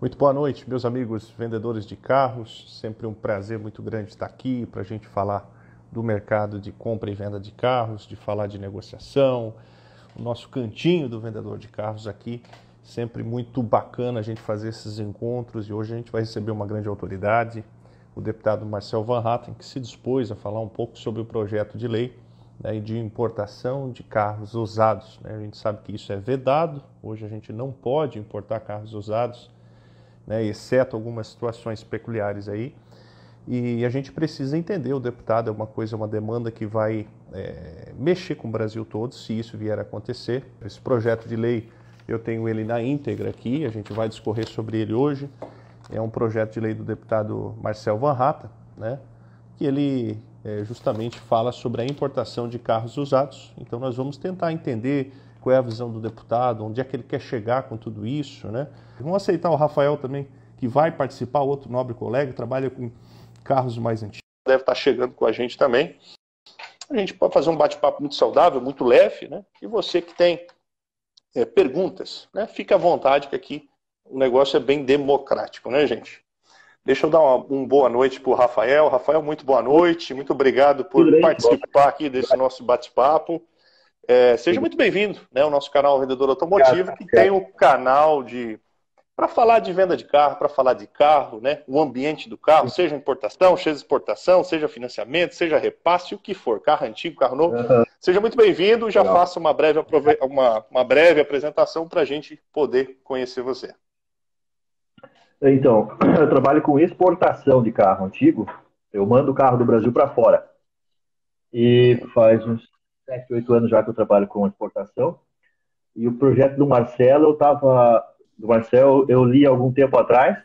Muito boa noite, meus amigos vendedores de carros. Sempre um prazer muito grande estar aqui para a gente falar do mercado de compra e venda de carros, de falar de negociação, o nosso cantinho do vendedor de carros aqui. Sempre muito bacana a gente fazer esses encontros e hoje a gente vai receber uma grande autoridade, o deputado Marcel Van Hatten, que se dispôs a falar um pouco sobre o projeto de lei, né, de importação de carros usados. Né? A gente sabe que isso é vedado, hoje a gente não pode importar carros usados, né, exceto algumas situações peculiares aí. E a gente precisa entender, o deputado é uma coisa, uma demanda que vai mexer com o Brasil todo, se isso vier a acontecer. Esse projeto de lei, eu tenho ele na íntegra aqui, a gente vai discorrer sobre ele hoje. É um projeto de lei do deputado Marcel Van Hatten, né, que ele justamente fala sobre a importação de carros usados. Então nós vamos tentar entender qual é a visão do deputado, onde é que ele quer chegar com tudo isso, né? Vamos aceitar o Rafael também, que vai participar, outro nobre colega, trabalha com carros mais antigos. Deve estar chegando com a gente também. A gente pode fazer um bate-papo muito saudável, muito leve, né? E você que tem perguntas, né? Fique à vontade, que aqui o negócio é bem democrático, né, gente? Deixa eu dar uma boa noite para o Rafael. Rafael, muito boa noite. Muito obrigado Tudo por bem? participar aqui desse nosso bate-papo. Seja muito bem-vindo, né? O nosso canal Vendedor Automotivo, Obrigado. que tem o canal para falar de venda de carro, para falar de carro, né? O ambiente do carro, seja importação, seja exportação, seja financiamento, seja repasse, o que for, carro antigo, carro novo. Aham, Seja muito bem-vindo. Já legal. faça uma breve apresentação para a gente poder conhecer você. Então, eu trabalho com exportação de carro antigo. Eu mando o carro do Brasil para fora. E faz uns 7, 8 anos já que eu trabalho com exportação. E o projeto do Marcelo, do Marcel, eu li há algum tempo atrás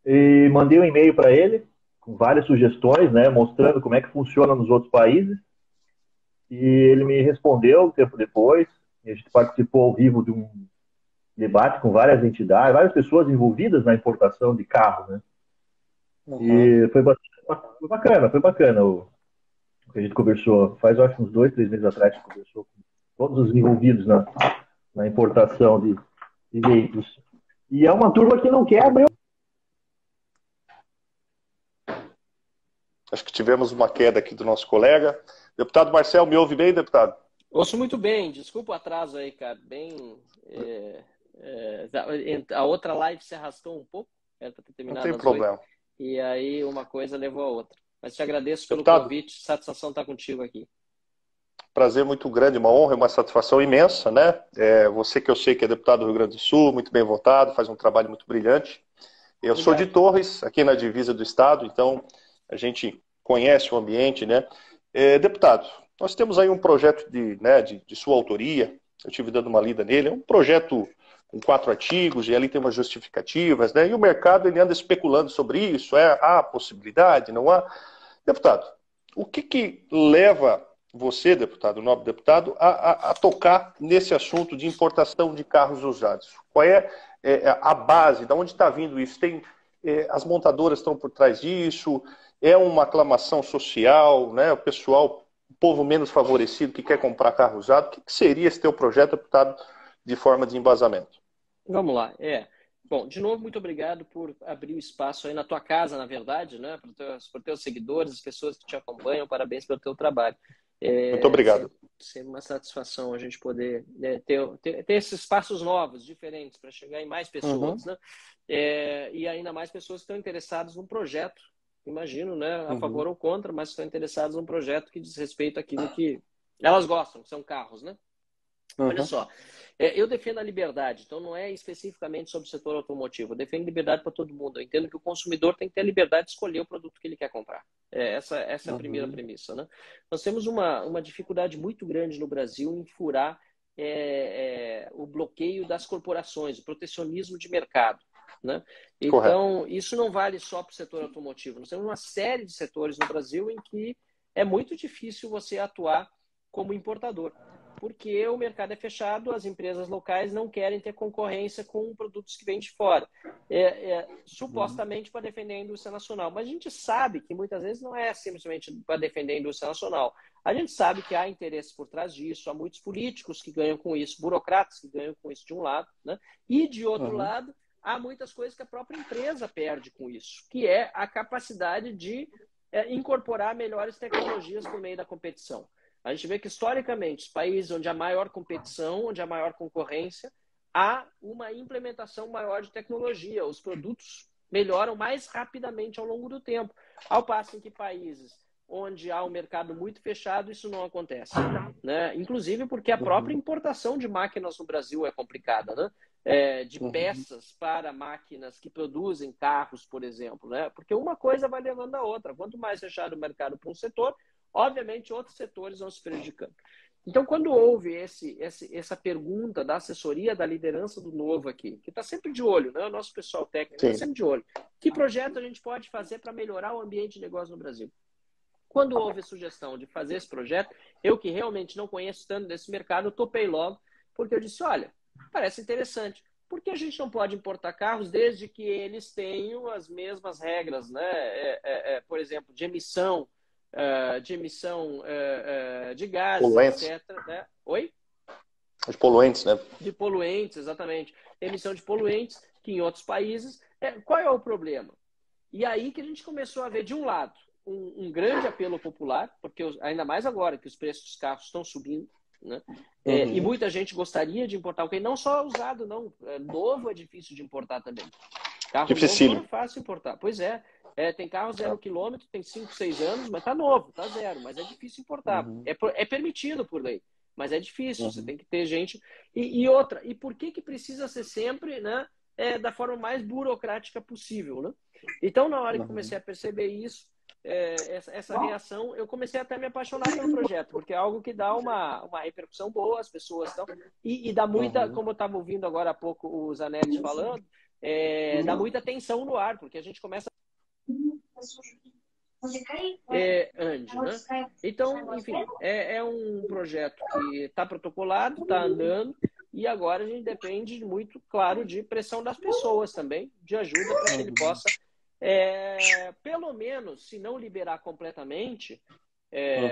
e mandei um e-mail para ele com várias sugestões, né, mostrando como é que funciona nos outros países. E ele me respondeu um tempo depois. E a gente participou ao vivo de um debate com várias entidades, várias pessoas envolvidas na importação de carro, né? Uhum. E foi bacana o que a gente conversou. Faz, acho, uns 2, 3 meses atrás, a gente conversou com todos os envolvidos na importação de veículos. E é uma turma que não quer abrir. Acho que tivemos uma queda aqui do nosso colega. Deputado Marcel, me ouve bem, deputado? Ouço muito bem, desculpa o atraso aí, cara. A outra live se arrastou um pouco, era para ter Não terminado tem às 8, problema. e aí uma coisa levou a outra. Mas te agradeço pelo Deputado, convite, satisfação estar contigo aqui. prazer muito grande, uma honra e uma satisfação imensa, né? Você que eu sei que é deputado do Rio Grande do Sul, muito bem votado, faz um trabalho muito brilhante. Eu sou de Obrigado. Torres, aqui na divisa do estado, então a gente conhece o ambiente, né? Deputado, nós temos aí um projeto de sua autoria, eu estive dando uma lida nele, é um projeto com 4 artigos, e ali tem umas justificativas, né? E o mercado ele anda especulando sobre isso, há possibilidade, não há? Deputado, o que leva você, deputado, nobre deputado, a tocar nesse assunto de importação de carros usados? Qual é a base, de onde está vindo isso? As montadoras estão por trás disso? É uma aclamação social, né? O pessoal, o povo menos favorecido que quer comprar carro usado? O que seria esse teu projeto, deputado, de forma de embasamento? Vamos lá. Bom, de novo, muito obrigado por abrir o espaço aí na tua casa, na verdade, né? Por teus seguidores, as pessoas que te acompanham, parabéns pelo teu trabalho. Muito obrigado. Sempre uma satisfação a gente poder ter esses espaços novos, diferentes, para chegar em mais Uhum, pessoas, né? E ainda mais pessoas que estão interessadas num projeto, imagino, né? A uhum, favor ou contra, mas estão interessadas num projeto que diz respeito àquilo que elas gostam, que são carros, né? Olha uhum, só, eu defendo a liberdade, então não é especificamente sobre o setor automotivo, eu defendo liberdade para todo mundo. Eu entendo que o consumidor tem que ter a liberdade de escolher o produto que ele quer comprar. Essa é a primeira uhum, premissa, né? Nós temos uma dificuldade muito grande no Brasil em furar o bloqueio das corporações, o protecionismo de mercado. Né? correto. Então, isso não vale só para o setor automotivo. Nós temos uma série de setores no Brasil em que é muito difícil você atuar como importador, porque o mercado é fechado, as empresas locais não querem ter concorrência com produtos que vêm de fora, Uhum, supostamente para defender a indústria nacional. Mas a gente sabe que muitas vezes não é simplesmente para defender a indústria nacional. A gente sabe que há interesse por trás disso, há muitos políticos que ganham com isso, burocratas que ganham com isso de um lado, né? E de outro uhum, lado, há muitas coisas que a própria empresa perde com isso, que é a capacidade de incorporar melhores tecnologias por meio da competição. A gente vê que, historicamente, os países onde há maior competição, onde há maior concorrência, há uma implementação maior de tecnologia. Os produtos melhoram mais rapidamente ao longo do tempo. Ao passo em que países onde há um mercado muito fechado, isso não acontece, né? Inclusive porque a própria importação de máquinas no Brasil é complicada, né? De peças para máquinas que produzem carros, por exemplo, né? Porque uma coisa vai levando a outra. Quanto mais fechado o mercado para um setor, obviamente outros setores vão se prejudicando. Então, quando houve essa pergunta da assessoria da liderança do Novo aqui, que está sempre de olho, né? O nosso pessoal técnico está sempre de olho. Que projeto a gente pode fazer para melhorar o ambiente de negócio no Brasil? Quando houve a sugestão de fazer esse projeto, eu que realmente não conheço tanto desse mercado, eu topei logo, porque eu disse, olha, parece interessante. Por que a gente não pode importar carros desde que eles tenham as mesmas regras, né? Por exemplo, de emissão de gases, Poluentes. etc. Né? Oi? De poluentes, né? De poluentes, exatamente. Emissão de poluentes, que em outros países... Qual é o problema? E aí que a gente começou a ver, de um lado, um grande apelo popular, porque ainda mais agora que os preços dos carros estão subindo, né? E muita gente gostaria de importar, porque não só usado, não. Novo é difícil de importar também. Carro novo não é fácil importar. Pois é. Tem carro 0 quilômetro, tem 5, 6 anos, mas tá novo, tá zero, mas é difícil importar. É permitido por lei, mas é difícil, você tem que ter gente. E outra, e por que precisa ser sempre, né, da forma mais burocrática possível, né? Então, na hora que comecei a perceber isso, essa reação, eu comecei até a me apaixonar pelo projeto, porque é algo que dá uma repercussão boa, as pessoas estão... E dá muita, como eu estava ouvindo agora há pouco o Zanetti falando, dá muita tensão no ar, porque a gente começa Andy, né? Então, enfim, é um projeto que está protocolado, está andando, e agora a gente depende muito, claro, de pressão das pessoas também, de ajuda para que ele possa, pelo menos, se não liberar completamente,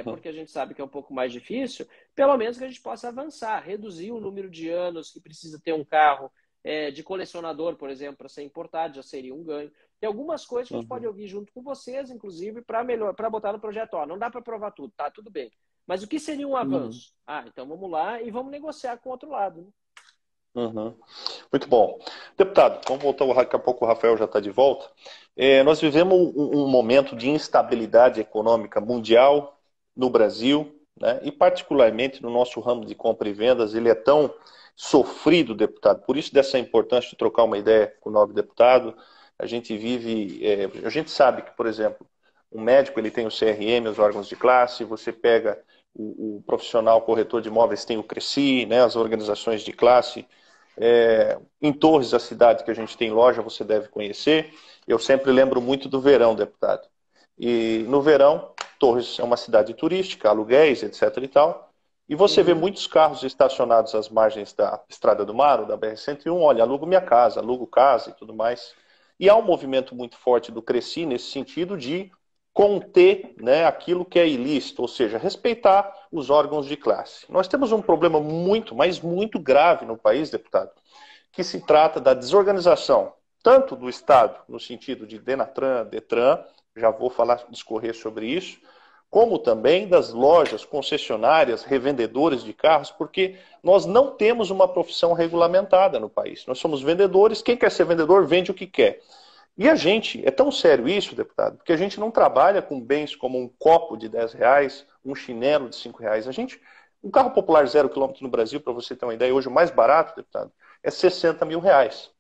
porque a gente sabe que é um pouco mais difícil, pelo menos que a gente possa avançar, reduzir o número de anos que precisa ter um carro de colecionador, por exemplo, para ser importado, já seria um ganho. Tem algumas coisas que a gente pode ouvir junto com vocês, inclusive, para botar no projeto. Não dá para provar tudo, tá? Tudo bem. Mas o que seria um avanço? Então vamos lá e vamos negociar com o outro lado. Né? Muito bom. Deputado, vamos voltar, daqui a pouco o Rafael já está de volta. Nós vivemos um momento de instabilidade econômica mundial no Brasil, né? E particularmente no nosso ramo de compra e vendas, ele é tão sofrido, deputado. Por isso dessa importância de trocar uma ideia com o novo deputado. A gente vive, a gente sabe que, por exemplo, um médico ele tem o CRM, os órgãos de classe, você pega o profissional corretor de imóveis, tem o Cresci, né, as organizações de classe. Em Torres, a cidade que a gente tem loja, você deve conhecer. Eu sempre lembro muito do verão, deputado. E no verão, Torres é uma cidade turística, aluguéis, etc. e tal. E você vê muitos carros estacionados às margens da Estrada do Mar, ou da BR-101, olha, alugo minha casa, alugo casa e tudo mais. E há um movimento muito forte do Cresci nesse sentido de conter, né, aquilo que é ilícito, ou seja, respeitar os órgãos de classe. Nós temos um problema muito, mas muito grave no país, deputado, que se trata da desorganização, tanto do Estado, no sentido de Denatran, Detran, já vou discorrer sobre isso, como também das lojas, concessionárias, revendedores de carros, porque nós não temos uma profissão regulamentada no país. Nós somos vendedores, quem quer ser vendedor vende o que quer. E a gente, é tão sério isso, deputado, porque a gente não trabalha com bens como um copo de R$10, um chinelo de R$5. Um carro popular 0 km no Brasil, para você ter uma ideia, hoje o mais barato, deputado, é R$60 mil.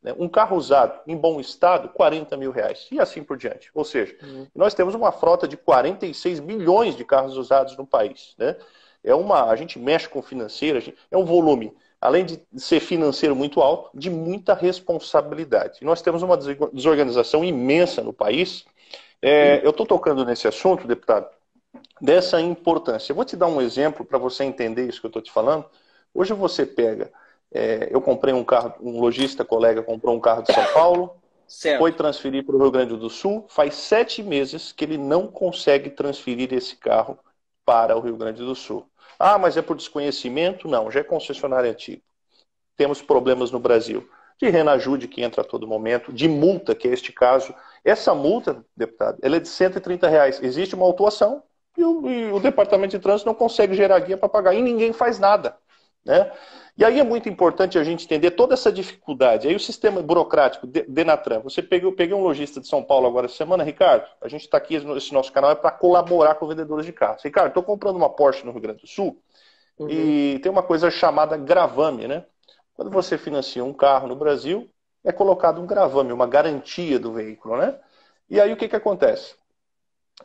Né? Um carro usado em bom estado, R$40 mil. E assim por diante. Ou seja, nós temos uma frota de 46 milhões de carros usados no país. Né? A gente mexe com financeiro, é um volume, além de ser financeiro muito alto, de muita responsabilidade. E nós temos uma desorganização imensa no país. Eu estou tocando nesse assunto, deputado, dessa importância. Eu vou te dar um exemplo para você entender isso que eu estou te falando. Hoje você pega, eu comprei um carro, um lojista colega comprou um carro de São Paulo, foi transferir para o Rio Grande do Sul, faz 7 meses que ele não consegue transferir esse carro para o Rio Grande do Sul. Mas é por desconhecimento? Não, já é concessionário antigo. Temos problemas no Brasil de Renajude, que entra a todo momento, de multa, que é este caso. Essa multa, deputado, ela é de R$ 130. Existe uma autuação e o Departamento de Trânsito não consegue gerar guia para pagar e ninguém faz nada, né? E aí é muito importante a gente entender toda essa dificuldade. Aí o sistema burocrático, Denatran, eu peguei um lojista de São Paulo agora essa semana, Ricardo, a gente está aqui, esse nosso canal é para colaborar com vendedores de carros. Ricardo, estou comprando uma Porsche no Rio Grande do Sul e tem uma coisa chamada gravame, né? Quando você financia um carro no Brasil, é colocado um gravame, uma garantia do veículo, né? E aí o que acontece?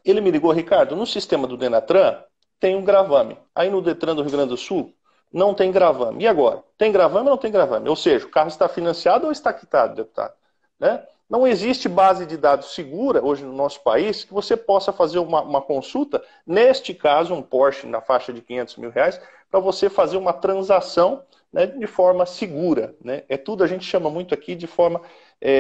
Ele me ligou, Ricardo, no sistema do Denatran tem um gravame. Aí no Detran do Rio Grande do Sul não tem gravame. E agora? Tem gravame ou não tem gravame? Ou seja, o carro está financiado ou está quitado, deputado? Né? Não existe base de dados segura hoje no nosso país que você possa fazer uma consulta, neste caso um Porsche na faixa de R$ 500 mil, para você fazer uma transação, né, de forma segura. Né? É tudo, a gente chama muito aqui de forma,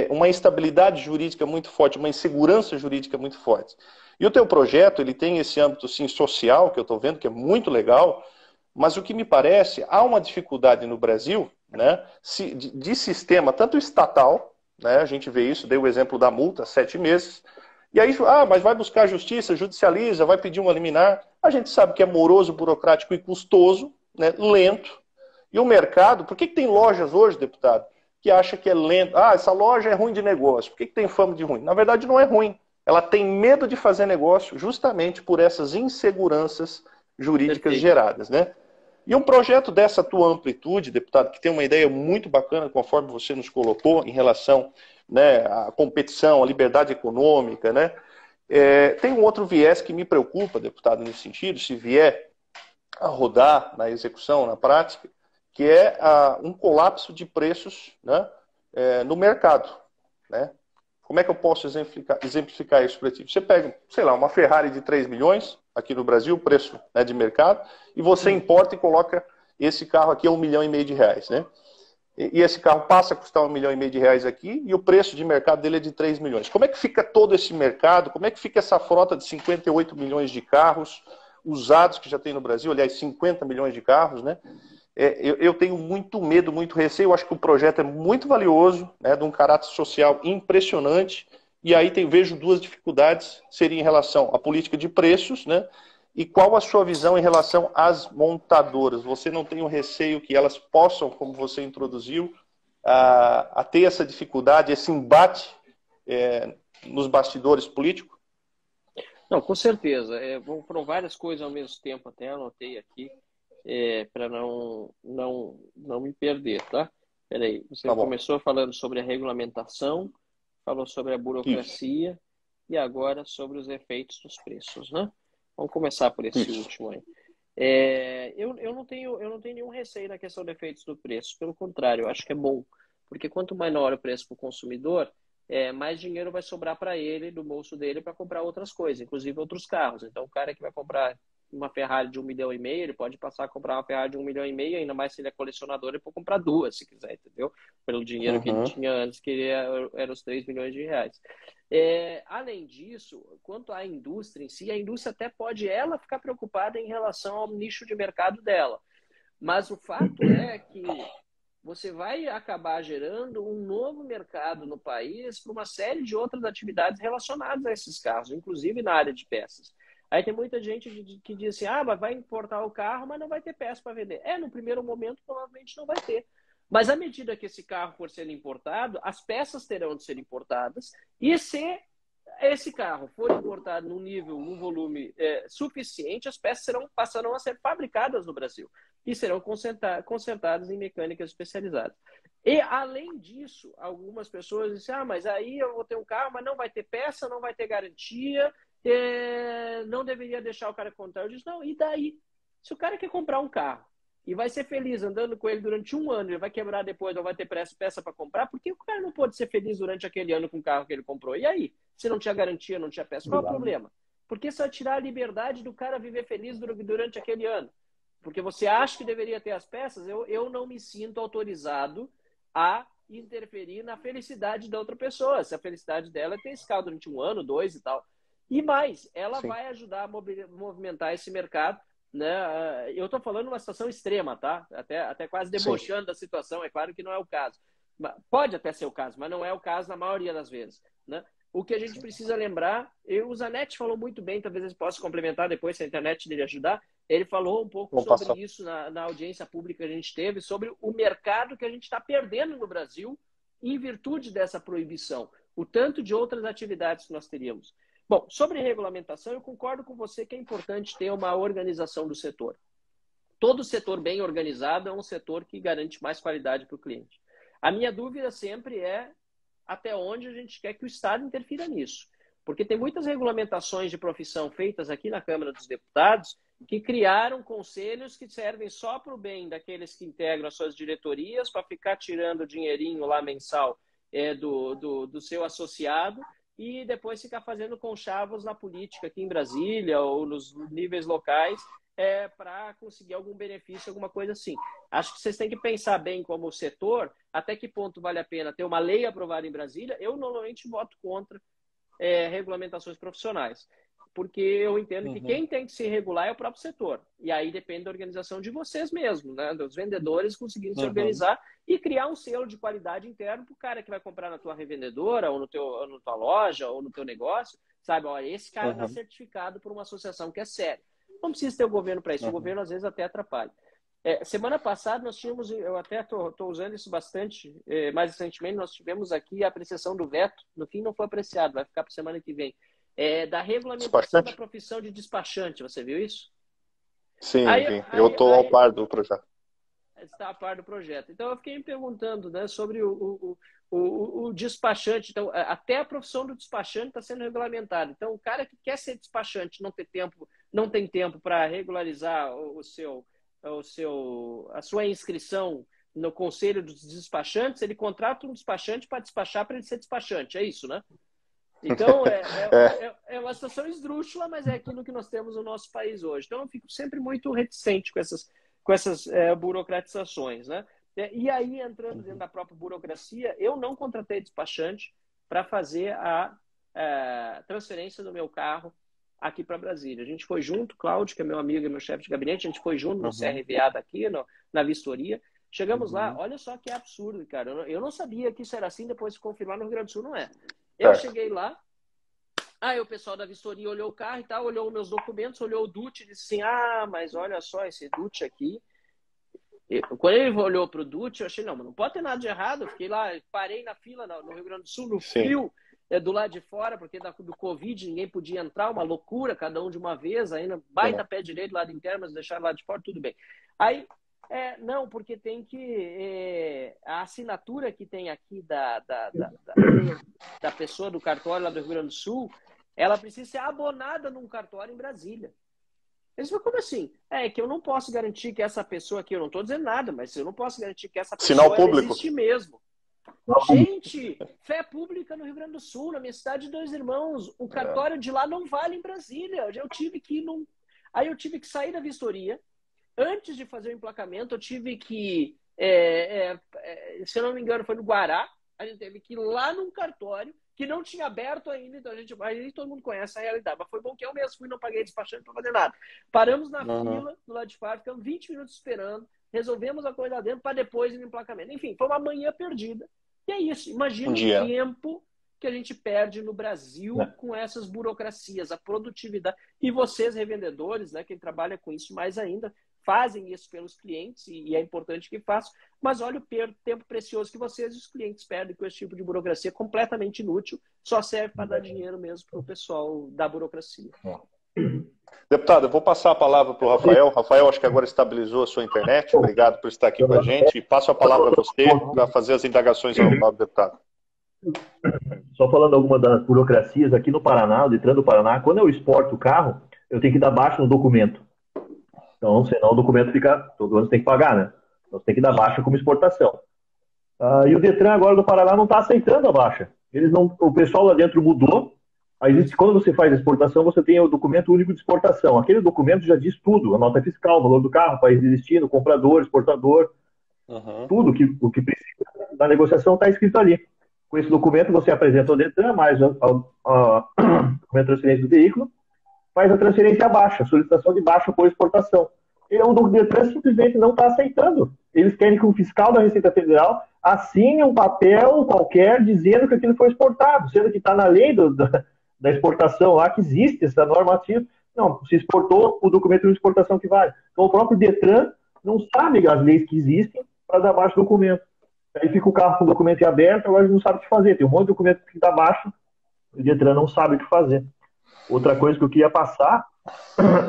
uma instabilidade jurídica muito forte, uma insegurança jurídica muito forte. E o teu projeto, ele tem esse âmbito sim, social, que eu estou vendo, que é muito legal, mas o que me parece, há uma dificuldade no Brasil, né, de sistema, tanto estatal, né, a gente vê isso, dei o exemplo da multa, 7 meses, e aí, mas vai buscar a justiça, judicializa, vai pedir uma liminar. A gente sabe que é moroso, burocrático e custoso, né, lento. E o mercado, por que tem lojas hoje, deputado, que acha que é lento? Ah, essa loja é ruim de negócio. Por que tem fama de ruim? Na verdade, não é ruim. Ela tem medo de fazer negócio justamente por essas inseguranças jurídicas geradas, né? E um projeto dessa tua amplitude, deputado, que tem uma ideia muito bacana, conforme você nos colocou, em relação, né, à competição, à liberdade econômica, né? Tem um outro viés que me preocupa, deputado, nesse sentido, se vier a rodar na execução, na prática, que é um colapso de preços, né, no mercado, né? Como é que eu posso exemplificar isso para ti? Você pega, sei lá, uma Ferrari de 3 milhões, aqui no Brasil, preço, né, de mercado, e você importa e coloca esse carro aqui a R$ 1,5 milhão, né? E esse carro passa a custar R$ 1,5 milhão aqui, e o preço de mercado dele é de 3 milhões. Como é que fica todo esse mercado? Como é que fica essa frota de 58 milhões de carros usados que já tem no Brasil? Aliás, 50 milhões de carros, né? Eu tenho muito medo, muito receio. Eu acho que o projeto é muito valioso, né, de um caráter social impressionante. E aí vejo duas dificuldades, seria em relação à política de preços, né? E qual a sua visão em relação às montadoras? Você não tem um receio que elas possam, como você introduziu, a ter essa dificuldade, esse embate nos bastidores políticos? Não, com certeza. Foram várias coisas ao mesmo tempo, até anotei aqui, para não me perder, tá? Peraí, você começou falando sobre a regulamentação, falou sobre a burocracia. Isso. E agora sobre os efeitos dos preços, né? Vamos começar por esse último aí. Eu não tenho nenhum receio na questão de efeitos do preço. Pelo contrário, eu acho que é bom. Porque quanto menor o preço para o consumidor, mais dinheiro vai sobrar para ele, do bolso dele, para comprar outras coisas, inclusive outros carros. Então, o cara que vai comprar uma Ferrari de 1,5 milhão, ele pode passar a comprar uma Ferrari de 1,5 milhão, ainda mais se ele é colecionador, ele pode comprar duas, se quiser, entendeu? Pelo dinheiro que ele tinha antes, que era os 3 milhões de reais. Além disso, quanto à indústria em si, a indústria até pode ela ficar preocupada em relação ao nicho de mercado dela. Mas o fato é que você vai acabar gerando um novo mercado no país para uma série de outras atividades relacionadas a esses carros, inclusive na área de peças. Aí tem muita gente que diz assim, mas vai importar o carro, mas não vai ter peça para vender. No primeiro momento, provavelmente não vai ter. Mas à medida que esse carro for sendo importado, as peças terão de ser importadas. E se esse carro for importado num volume suficiente, as peças passarão a ser fabricadas no Brasil e serão consertadas em mecânicas especializadas. E, além disso, algumas pessoas dizem, mas aí eu vou ter um carro, mas não vai ter peça, não vai ter garantia, não deveria deixar o cara comprar. Eu disse, não, e daí? Se o cara quer comprar um carro e vai ser feliz andando com ele durante um ano, ele vai quebrar depois, não vai ter peça para comprar, por que o cara não pode ser feliz durante aquele ano com o carro que ele comprou? E aí? Se não tinha garantia, não tinha peça, qual é o problema? Porque isso vai tirar a liberdade do cara viver feliz durante aquele ano. Porque você acha que deveria ter as peças, eu não me sinto autorizado a interferir na felicidade da outra pessoa. Se a felicidade dela é ter esse carro durante um ano, 2 e tal. E mais, ela vai ajudar a movimentar esse mercado, né? Eu estou falando uma situação extrema, tá? Até quase debochando da situação, é claro que não é o caso. Pode até ser o caso, mas não é o caso na maioria das vezes, né? O que a gente precisa lembrar, o Zanetti falou muito bem, talvez ele possa complementar depois, se a internet dele ajudar, ele falou um pouco sobre isso na audiência pública que a gente teve, sobre o mercado que a gente está perdendo no Brasil em virtude dessa proibição, o tanto de outras atividades que nós teríamos. Bom, sobre regulamentação, eu concordo com você que é importante ter uma organização do setor. Todo setor bem organizado é um setor que garante mais qualidade para o cliente. A minha dúvida sempre é até onde a gente quer que o Estado interfira nisso. Porque tem muitas regulamentações de profissão feitas aqui na Câmara dos Deputados que criaram conselhos que servem só para o bem daqueles que integram as suas diretorias, para ficar tirando dinheirinho lá mensal do seu associado e depois ficar fazendo conchavos na política aqui em Brasília ou nos níveis locais para conseguir algum benefício, alguma coisa assim. Acho que vocês têm que pensar bem como setor, até que ponto vale a pena ter uma lei aprovada em Brasília. Eu normalmente voto contra regulamentações profissionais, porque eu entendo que quem tem que se regular é o próprio setor. E aí depende da organização de vocês mesmos, né? Dos vendedores conseguindo se organizar e criar um selo de qualidade interno para o cara que vai comprar na tua revendedora, ou na tua loja, ou no teu negócio, sabe? Olha, esse cara está certificado por uma associação que é séria. Não precisa ter o governo para isso. O governo, às vezes, até atrapalha. Semana passada, nós tínhamos, eu até estou usando isso bastante, mais recentemente, nós tivemos aqui a apreciação do veto. No fim, não foi apreciado, vai ficar para a semana que vem. Da regulamentação da profissão de despachante. Você viu isso? Sim, eu estou ao par do projeto. Está a par do projeto. Então, eu fiquei me perguntando, né, sobre o despachante. Então, até a profissão do despachante está sendo regulamentada. Então, o cara que quer ser despachante não tem tempo para regularizar a sua inscrição no Conselho dos Despachantes, ele contrata um despachante para despachar para ele ser despachante. É isso, né? Então, é uma situação esdrúxula, mas é aquilo que nós temos no nosso país hoje. Então, eu fico sempre muito reticente com essas burocratizações, né? E aí, entrando dentro da própria burocracia, eu não contratei despachante para fazer a transferência do meu carro aqui para Brasília. A gente foi junto, Cláudio, que é meu amigo e meu chefe de gabinete, a gente foi junto no CRVA daqui, na vistoria. Chegamos lá, olha só que absurdo, cara. Eu não sabia que isso era assim, depois de confirmar no Rio Grande do Sul, não é. Eu cheguei lá, aí o pessoal da vistoria olhou o carro e tal, olhou os meus documentos, olhou o DUT e disse assim, mas olha só, esse DUT aqui. Quando ele olhou para o DUT, eu achei, não pode ter nada de errado. Eu fiquei lá, parei na fila no Rio Grande do Sul, no frio, do lado de fora, porque do Covid ninguém podia entrar, uma loucura, cada um de uma vez, ainda baita pé direito lado interno, mas deixaram lá de fora, tudo bem. Aí, não, porque tem que... a assinatura que tem aqui da pessoa do cartório lá do Rio Grande do Sul, ela precisa ser abonada num cartório em Brasília. Eles falam, como assim? É que eu não posso garantir que essa pessoa aqui, eu não estou dizendo nada, mas eu não posso garantir que essa pessoa existe mesmo. Gente, fé pública no Rio Grande do Sul, na minha cidade de Dois Irmãos, o cartório de lá não vale em Brasília. Eu tive que ir Aí eu tive que sair da vistoria. Antes de fazer o emplacamento, eu tive que, se eu não me engano, foi no Guará. A gente teve que ir lá num cartório que não tinha aberto ainda, então aí todo mundo conhece a realidade. Mas foi bom que eu mesmo fui, não paguei despachante para fazer nada. Paramos na fila, do lado de fora, ficamos 20 minutos esperando, resolvemos a coisa lá dentro para depois ir no emplacamento. Enfim, foi uma manhã perdida. E é isso. Imagina o tempo que a gente perde no Brasil com essas burocracias, a produtividade. E vocês, revendedores, né, quem trabalha com isso mais ainda, fazem isso pelos clientes e é importante que façam, mas olha o tempo precioso que vocês e os clientes perdem com esse tipo de burocracia completamente inútil, só serve para dar dinheiro mesmo para o pessoal da burocracia. Deputado, eu vou passar a palavra para o Rafael. Rafael, acho que agora estabilizou a sua internet. Obrigado por estar aqui com a gente. E passo a palavra a você para fazer as indagações ao deputado. Só falando alguma das burocracias aqui no Paraná, o Detran do Paraná, quando eu exporto o carro, eu tenho que dar baixa no documento. Então, senão o documento fica... Todo ano você tem que pagar, né? Então você tem que dar baixa como exportação. E o Detran agora do Paraná não está aceitando a baixa. O pessoal lá dentro mudou. Quando você faz a exportação, você tem o documento único de exportação. Aquele documento já diz tudo. A nota fiscal, o valor do carro, país de destino, comprador, exportador. Tudo o que precisa da negociação está escrito ali. Com esse documento, você apresenta ao Detran, mais a transferência do veículo, faz a transferência à baixa, a solicitação de baixa por exportação. O Detran simplesmente não está aceitando eles querem que o fiscal da Receita Federal assine um papel qualquer dizendo que aquilo foi exportado, sendo que está na lei da exportação lá, que existe essa normativa. Não, se exportou, o documento de exportação que vale. Então o próprio Detran não sabe as leis que existem para dar baixo do documento. Aí fica o carro com o documento em aberto, agora não sabe o que fazer. Tem um monte de documento que está baixo, o Detran não sabe o que fazer. Outra coisa que eu queria passar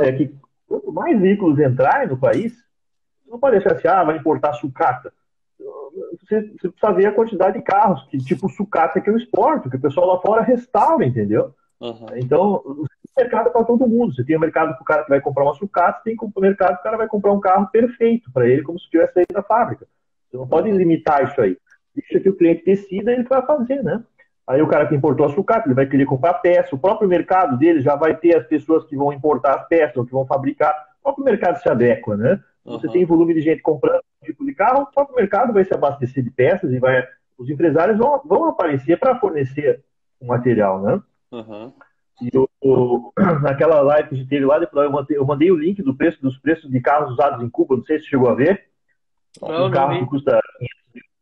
é que quanto mais veículos entrarem no país, não pode deixar assim, vai importar sucata. Você precisa ver a quantidade de carros, que tipo sucata que eu exporto, que o pessoal lá fora restaura, entendeu? Uhum. Então, tem mercado para todo mundo. Você tem o mercado para o cara que vai comprar uma sucata, você tem o mercado para o cara vai comprar um carro perfeito para ele, como se tivesse saído da fábrica. Você não pode limitar isso aí. Deixa que o cliente decida, ele vai fazer, né? Aí o cara que importou a sucata, ele vai querer comprar peça. O próprio mercado dele já vai ter as pessoas que vão importar as peças, ou que vão fabricar. O próprio mercado se adequa, né? Você tem volume de gente comprando esse tipo de carro, o próprio mercado vai se abastecer de peças e os empresários vão aparecer para fornecer o material, né? Uhum. E naquela live que a gente teve lá, eu mandei o link dos preços de carros usados em Cuba, não sei se você chegou a ver. Não, um carro que custa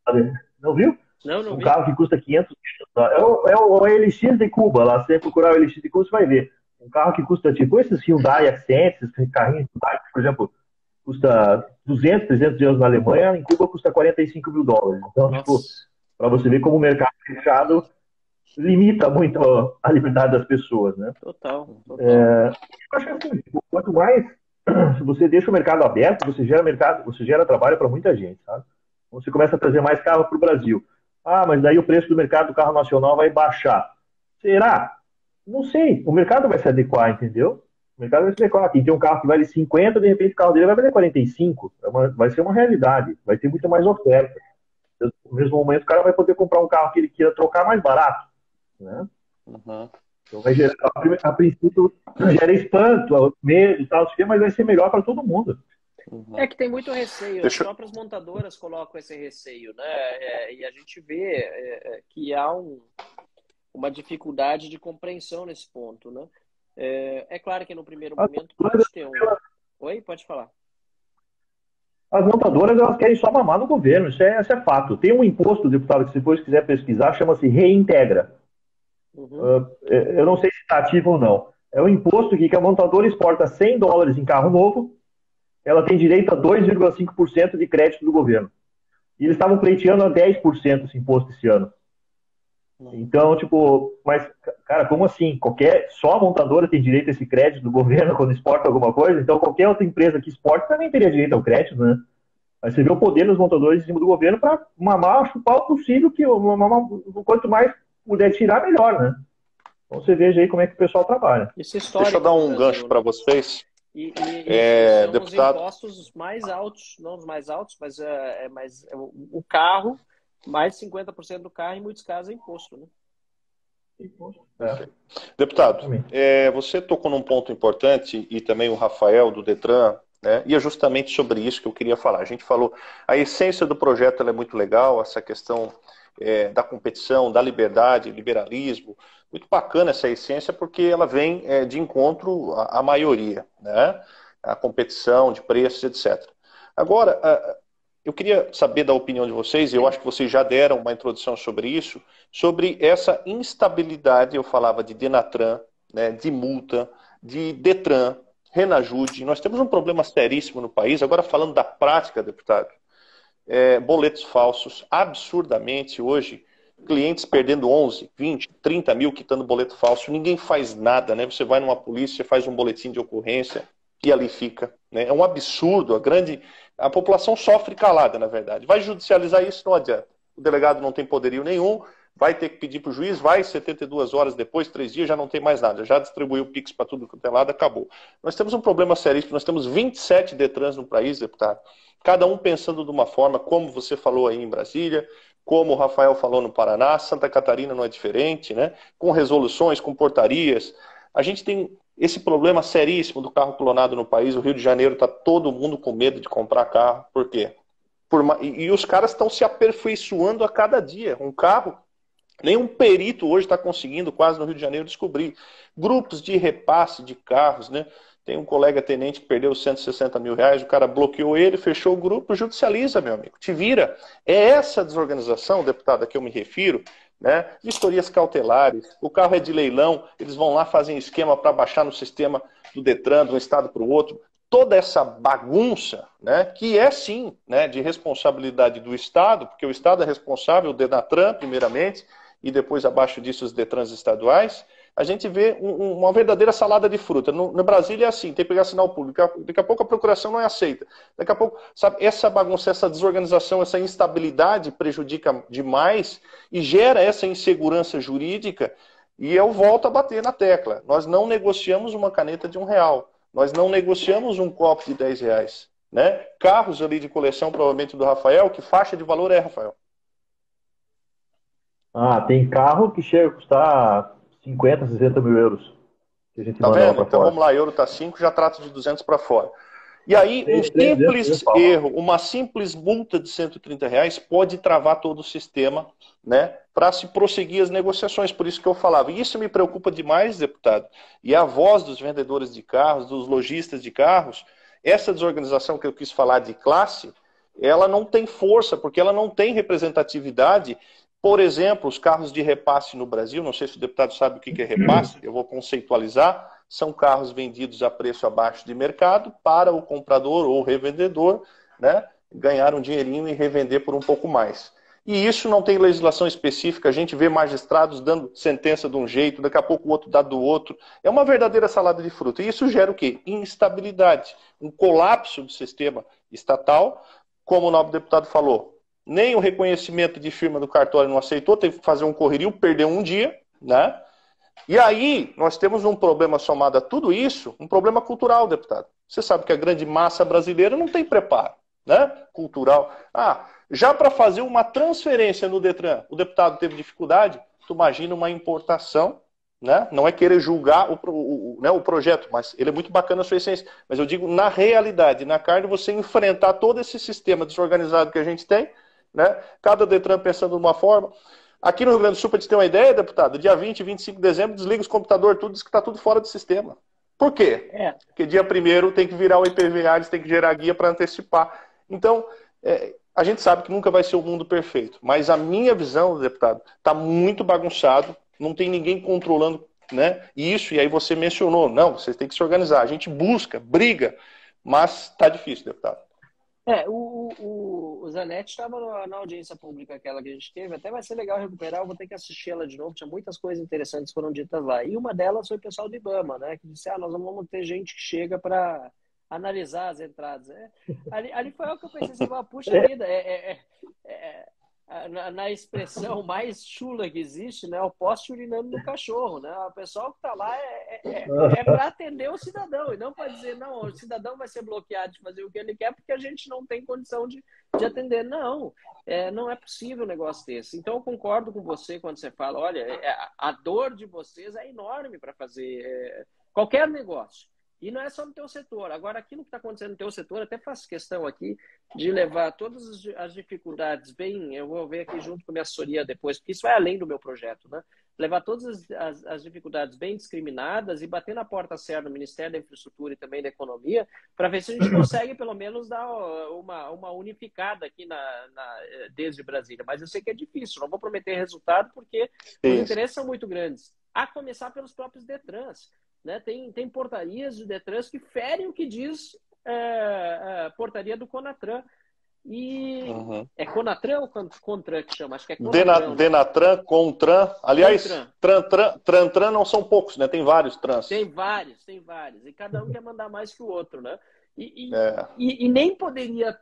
500, não viu? Não vi. Carro que custa 500, é o LX de Cuba, lá, se você procurar o LX de Cuba, você vai ver. Um carro que custa, tipo, esses Hyundai Accent, esses carrinhos, por exemplo, custa 200, 300 euros na Alemanha, em Cuba custa 45 mil dólares. Então, tipo, para você ver como o mercado fechado limita muito a liberdade das pessoas, né? Total. Eu acho que assim, quanto mais você deixa o mercado aberto, você gera trabalho para muita gente, sabe? Você começa a trazer mais carro para o Brasil. Mas daí o preço do mercado do carro nacional vai baixar. Será? Não sei. O mercado vai se adequar, entendeu? O mercado vai se adequar. Quem tem um carro que vale 50, de repente o carro dele vai valer 45. Vai ser uma realidade. Vai ter muito mais oferta. No mesmo momento, o cara vai poder comprar um carro que ele queira trocar mais barato, né? Uhum. Então vai gerar, a princípio, gera espanto, medo e tal, mas vai ser melhor para todo mundo. É que tem muito receio, as próprias montadoras colocam esse receio, né? E a gente vê que há uma dificuldade de compreensão nesse ponto, né? É claro que no primeiro momento pode ter um... Oi, pode falar. As montadoras, elas querem só mamar no governo, isso é fato. Tem um imposto, deputado, que se depois quiser pesquisar, chama-se Reintegra. Eu não sei se está ativo ou não. É um imposto que a montadora exporta $100 em carro novo, ela tem direito a 2,5% de crédito do governo. E eles estavam pleiteando a 10% esse imposto esse ano. Então, tipo, mas, cara, como assim? Só a montadora tem direito a esse crédito do governo quando exporta alguma coisa? Então, qualquer outra empresa que exporta também teria direito ao crédito, né? Aí você vê o poder dos montadores em cima do governo para mamar, chupar o possível, quanto mais puder tirar, melhor, né? Então você veja aí como é que o pessoal trabalha. Deixa eu dar um gancho para vocês. E são deputado... os impostos mais altos, não os mais altos, mas o carro, mais de 50% do carro, em muitos casos, é imposto, né? Deputado, você tocou num ponto importante, e também o Rafael, do Detran, né? E é justamente sobre isso que eu queria falar. A gente falou, a essência do projeto ela é muito legal, essa questão da competição, da liberdade, liberalismo, muito bacana essa essência, porque ela vem de encontro à maioria, né? A competição de preços, etc. Agora, eu queria saber da opinião de vocês, e eu acho que vocês já deram uma introdução sobre isso, sobre essa instabilidade, eu falava de Denatran, né, de multa, de Detran, Renajude. Nós temos um problema seríssimo no país, agora falando da prática, deputado, boletos falsos, absurdamente hoje, clientes perdendo 11, 20, 30 mil quitando boleto falso, ninguém faz nada, né? Você vai numa polícia, faz um boletim de ocorrência e ali fica, né? É um absurdo, a população sofre calada, na verdade. Vai judicializar isso, não adianta. O delegado não tem poderio nenhum, vai ter que pedir para o juiz, 72 horas depois, 3 dias, já não tem mais nada, já distribuiu o Pix para tudo que é lado, acabou. Nós temos um problema seríssimo, nós temos 27 Detrans no país, deputado, cada um pensando de uma forma, como você falou aí em Brasília, como o Rafael falou no Paraná, Santa Catarina não é diferente, né? Com resoluções, com portarias. A gente tem esse problema seríssimo do carro clonado no país. O Rio de Janeiro está todo mundo com medo de comprar carro. Por quê? E os caras estão se aperfeiçoando a cada dia. Um carro, nenhum perito hoje está conseguindo quase no Rio de Janeiro descobrir. Grupos de repasse de carros, né? Tem um colega tenente que perdeu 160 mil reais, o cara bloqueou ele, fechou o grupo, judicializa, meu amigo, te vira. É essa desorganização, deputada, que eu me refiro, né? Vistorias cautelares, o carro é de leilão, eles vão lá, fazem esquema para baixar no sistema do Detran, de um estado para o outro. Toda essa bagunça, né, que é sim, né, de responsabilidade do Estado, porque o Estado é responsável, o Denatran, primeiramente, e depois abaixo disso os Detrans estaduais, a gente vê uma verdadeira salada de fruta. No Brasil é assim, tem que pegar sinal público, daqui a pouco a procuração não é aceita. Daqui a pouco, sabe, essa bagunça, essa desorganização, essa instabilidade prejudica demais e gera essa insegurança jurídica, e eu volto a bater na tecla. Nós não negociamos uma caneta de R$1. Nós não negociamos um copo de R$10. Né? Carros ali de coleção, provavelmente do Rafael, que faixa de valor é, Rafael? Ah, tem carro que chega a custar 50, 60 mil euros que a gente Tá manda lá vendo? para Então fora. vamos lá, euro tá 5, já trata de 200 para fora. E aí, um 300 simples pau. erro, uma simples multa de R$130 pode travar todo o sistema, né, para se prosseguir as negociações. Por isso que eu falava. E isso me preocupa demais, deputado. E a voz dos vendedores de carros, dos lojistas de carros, essa desorganização que eu quis falar de classe, ela não tem força, porque ela não tem representatividade. Por exemplo, os carros de repasse no Brasil, não sei se o deputado sabe o que é repasse, eu vou conceitualizar. São carros vendidos a preço abaixo de mercado para o comprador ou revendedor, né, ganhar um dinheirinho e revender por um pouco mais. E isso não tem legislação específica, a gente vê magistrados dando sentença de um jeito, daqui a pouco o outro dá do outro. É uma verdadeira salada de fruta. E isso gera o quê? Instabilidade, um colapso do sistema estatal, como o nobre deputado falou. Nem o reconhecimento de firma do cartório não aceitou, teve que fazer um correrio, perdeu um dia, né? E aí, nós temos um problema somado a tudo isso, um problema cultural, deputado. Você sabe que a grande massa brasileira não tem preparo, né? Cultural. Já para fazer uma transferência no Detran, o deputado teve dificuldade, tu imagina uma importação, né? Não é querer julgar né, o projeto, mas ele é muito bacana a sua essência. Mas eu digo, na realidade, na carne, você enfrentar todo esse sistema desorganizado que a gente tem, né? Cada Detran pensando de uma forma. Aqui no Rio Grande do Sul, para te ter uma ideia, deputado, dia 20 e 25 de dezembro, desliga os computadores, tudo, diz que está tudo fora do sistema. Por quê? Porque dia 1º tem que virar o IPVA, eles têm que gerar guia para antecipar. Então, a gente sabe que nunca vai ser o mundo perfeito, mas a minha visão, deputado, está muito bagunçado, não tem ninguém controlando, né? Isso, e aí você mencionou, não, vocês têm que se organizar. A gente busca, briga, mas está difícil, deputado. O Zanetti estava na audiência pública aquela que a gente teve, até vai ser legal recuperar, eu vou ter que assistir ela de novo, tinha muitas coisas interessantes que foram ditas lá. E uma delas foi o pessoal do IBAMA, né, que disse, nós não vamos ter gente que chega para analisar as entradas. Ali foi o que eu pensei, assim, puxa vida, na expressão mais chula que existe, né, o poste urinando no cachorro, né? O pessoal que está lá é para atender o cidadão e não para dizer, não, o cidadão vai ser bloqueado de fazer o que ele quer porque a gente não tem condição de atender. Não, não é possível um negócio desse. Então eu concordo com você quando você fala, olha, a dor de vocês é enorme para fazer qualquer negócio. E não é só no teu setor. Agora, aquilo que está acontecendo no teu setor, até faço questão aqui de levar todas as dificuldades bem... Eu vou ver aqui junto com a minha assessoria depois, porque isso vai além do meu projeto, né? Levar todas as dificuldades bem discriminadas e bater na porta certa do Ministério da Infraestrutura e também da Economia para ver se a gente consegue, pelo menos, dar uma unificada aqui desde Brasília. Mas eu sei que é difícil. Não vou prometer resultado porque os interesses são muito grandes. A começar pelos próprios Detrans. Né? Tem portarias de Detrans que ferem o que diz a portaria do Conatran. E é Conatran ou Contran que chama? Acho que é Conatran. Denatran, Contran. Aliás, Tran não são poucos, né? Tem vários trans. Tem vários. E cada um quer mandar mais que o outro, né? E nem poderia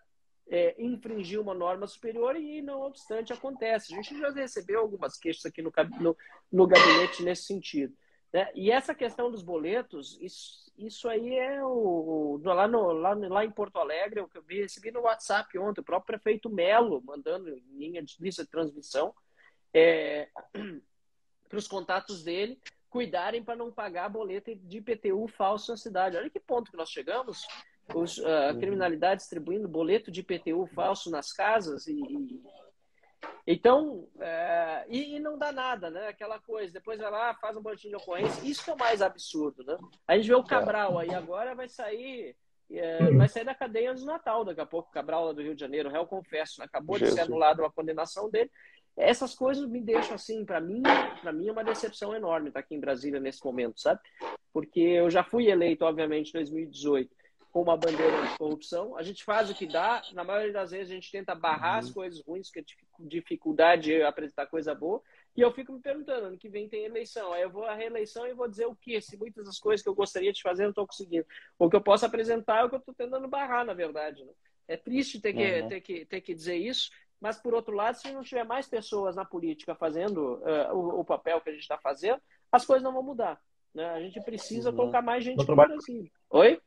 infringir uma norma superior e, não obstante, acontece. A gente já recebeu algumas queixas aqui no gabinete nesse sentido. Né? E essa questão dos boletos, isso aí é lá em Porto Alegre, eu recebi no WhatsApp ontem, o próprio prefeito Melo mandando em linha de lista de transmissão para os contatos dele cuidarem para não pagar boleto de IPTU falso na cidade. Olha que ponto que nós chegamos, a criminalidade distribuindo boleto de IPTU falso nas casas Então, e não dá nada, né? Aquela coisa, depois vai lá, faz um boletim de ocorrência. Isso que é o mais absurdo, né? A gente vê o Cabral aí agora, vai sair da cadeia antes do Natal, daqui a pouco, o Cabral lá do Rio de Janeiro, réu confesso, né? Acabou de ser anulado a condenação dele. Essas coisas me deixam assim, para mim é uma decepção enorme estar aqui em Brasília nesse momento, sabe? Porque eu já fui eleito, obviamente, em 2018 com uma bandeira de corrupção. A gente faz o que dá, na maioria das vezes a gente tenta barrar as coisas ruins, que é dificuldade de apresentar coisa boa, e eu fico me perguntando, ano que vem tem eleição, aí eu vou à reeleição e vou dizer o quê? Se muitas das coisas que eu gostaria de fazer eu não estou conseguindo. O que eu posso apresentar é o que eu estou tentando barrar, na verdade. Né? É triste ter que dizer isso, mas, por outro lado, se não tiver mais pessoas na política fazendo o papel que a gente está fazendo, as coisas não vão mudar. Né? A gente precisa colocar mais gente no Brasil. Oi?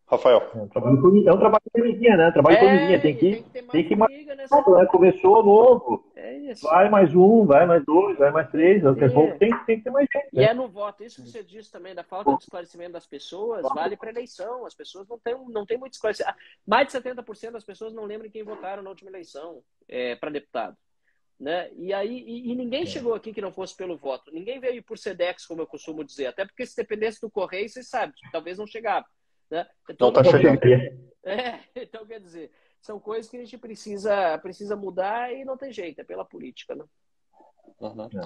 Rafael. É um trabalho de formiguinha, né? Trabalho de formiguinha. Tem que mais né? Começou novo. É isso. Vai mais um, vai mais dois, vai mais três. Tem que ter mais gente. Né? E é no voto. Isso que você disse também, da falta de esclarecimento das pessoas, vale para eleição. As pessoas não têm muito esclarecimento. Mais de 70% das pessoas não lembram quem votaram na última eleição para deputado. Né? E ninguém chegou aqui que não fosse pelo voto. Ninguém veio por SEDEX, como eu costumo dizer. Até porque se dependesse do Correio, vocês sabem, talvez não chegava. Né? Então, não está chegando. Então, quer dizer, são coisas que a gente precisa mudar e não tem jeito, é pela política. Né?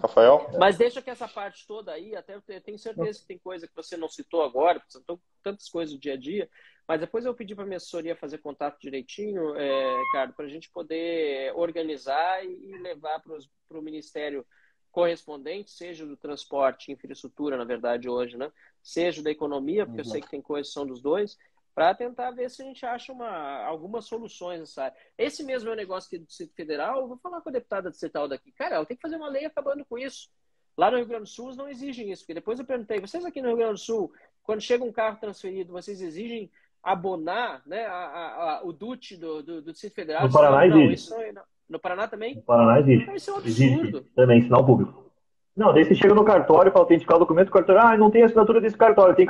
Rafael? Mas deixa que essa parte toda aí, até eu tenho certeza que tem coisa que você não citou agora, porque são tantas coisas do dia a dia, mas depois eu pedi para a minha assessoria fazer contato direitinho, Ricardo, para a gente poder organizar e levar para o Ministério correspondente, seja do transporte, infraestrutura, na verdade, hoje, né? Seja da economia, porque eu sei que tem coisas que são dos dois, para tentar ver se a gente acha algumas soluções nessa área. Esse mesmo é o negócio aqui do Distrito Federal, eu vou falar com a deputada de Cetal daqui. Cara, ela tem que fazer uma lei acabando com isso. Lá no Rio Grande do Sul não exigem isso, porque depois eu perguntei, vocês aqui no Rio Grande do Sul, quando chega um carro transferido, vocês exigem abonar, né, o DUT do Distrito Federal? No Paraná exige. Isso não, no Paraná também? No Paraná exige. Então, isso é um absurdo. Existe também, sinal público. Não, daí você chega no cartório para autenticar o documento, o cartório, não tem assinatura desse cartório, tem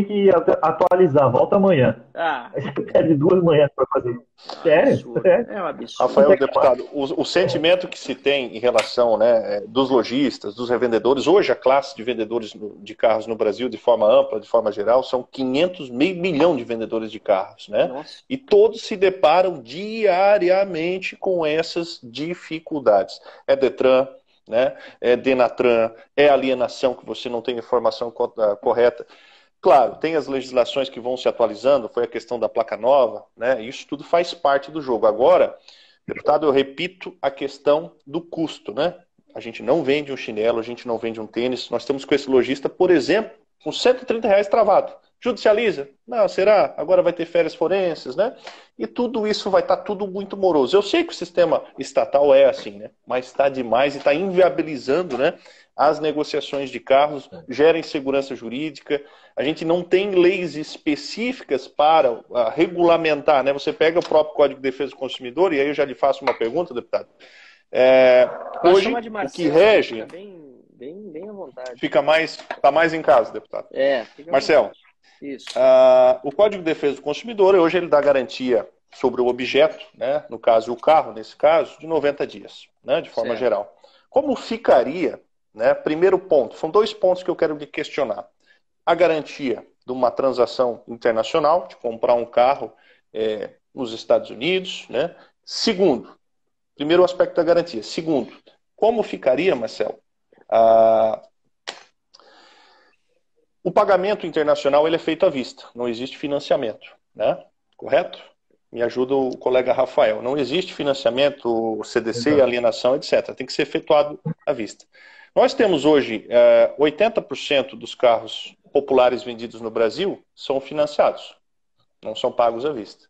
que atualizar, volta amanhã. Aí você perde 2 manhãs para fazer. Sério? É um absurdo. Rafael, deputado, o sentimento que se tem em relação, né, dos lojistas, dos revendedores, hoje a classe de vendedores de carros no Brasil, de forma ampla, de forma geral, são 500, meio milhão de vendedores de carros, né? Nossa. E todos se deparam diariamente com essas dificuldades. É Detran, né? É Denatran, é alienação, que você não tem informação correta. Claro, tem as legislações que vão se atualizando, foi a questão da placa nova, né? Isso tudo faz parte do jogo. Agora, deputado, eu repito a questão do custo, né? A gente não vende um chinelo, a gente não vende um tênis, nós estamos com esse lojista, por exemplo, com R$130 travado. Judicializa? Não, será? Agora vai ter férias forenses, né? E tudo isso vai estar tudo muito moroso. Eu sei que o sistema estatal é assim, né? Mas está demais e está inviabilizando, né, as negociações de carros, gera insegurança jurídica. A gente não tem leis específicas para regulamentar, né? Você pega o próprio Código de Defesa do Consumidor, e aí eu já lhe faço uma pergunta, deputado. Hoje, o que rege... Bem à vontade. Está mais em casa, deputado. Marcelo. Isso. O Código de Defesa do Consumidor, hoje ele dá garantia sobre o objeto, né, no caso o carro, nesse caso, de 90 dias, né, de forma geral. Como ficaria, né, primeiro ponto, são 2 pontos que eu quero lhe questionar. A garantia de uma transação internacional, de comprar um carro nos Estados Unidos, né. Segundo, primeiro aspecto da garantia. Segundo, como ficaria, Marcelo, o pagamento internacional ele é feito à vista, não existe financiamento, né? Correto? Me ajuda o colega Rafael. Não existe financiamento, CDC, alienação, etc. Tem que ser efetuado à vista. Nós temos hoje 80% dos carros populares vendidos no Brasil são financiados, não são pagos à vista.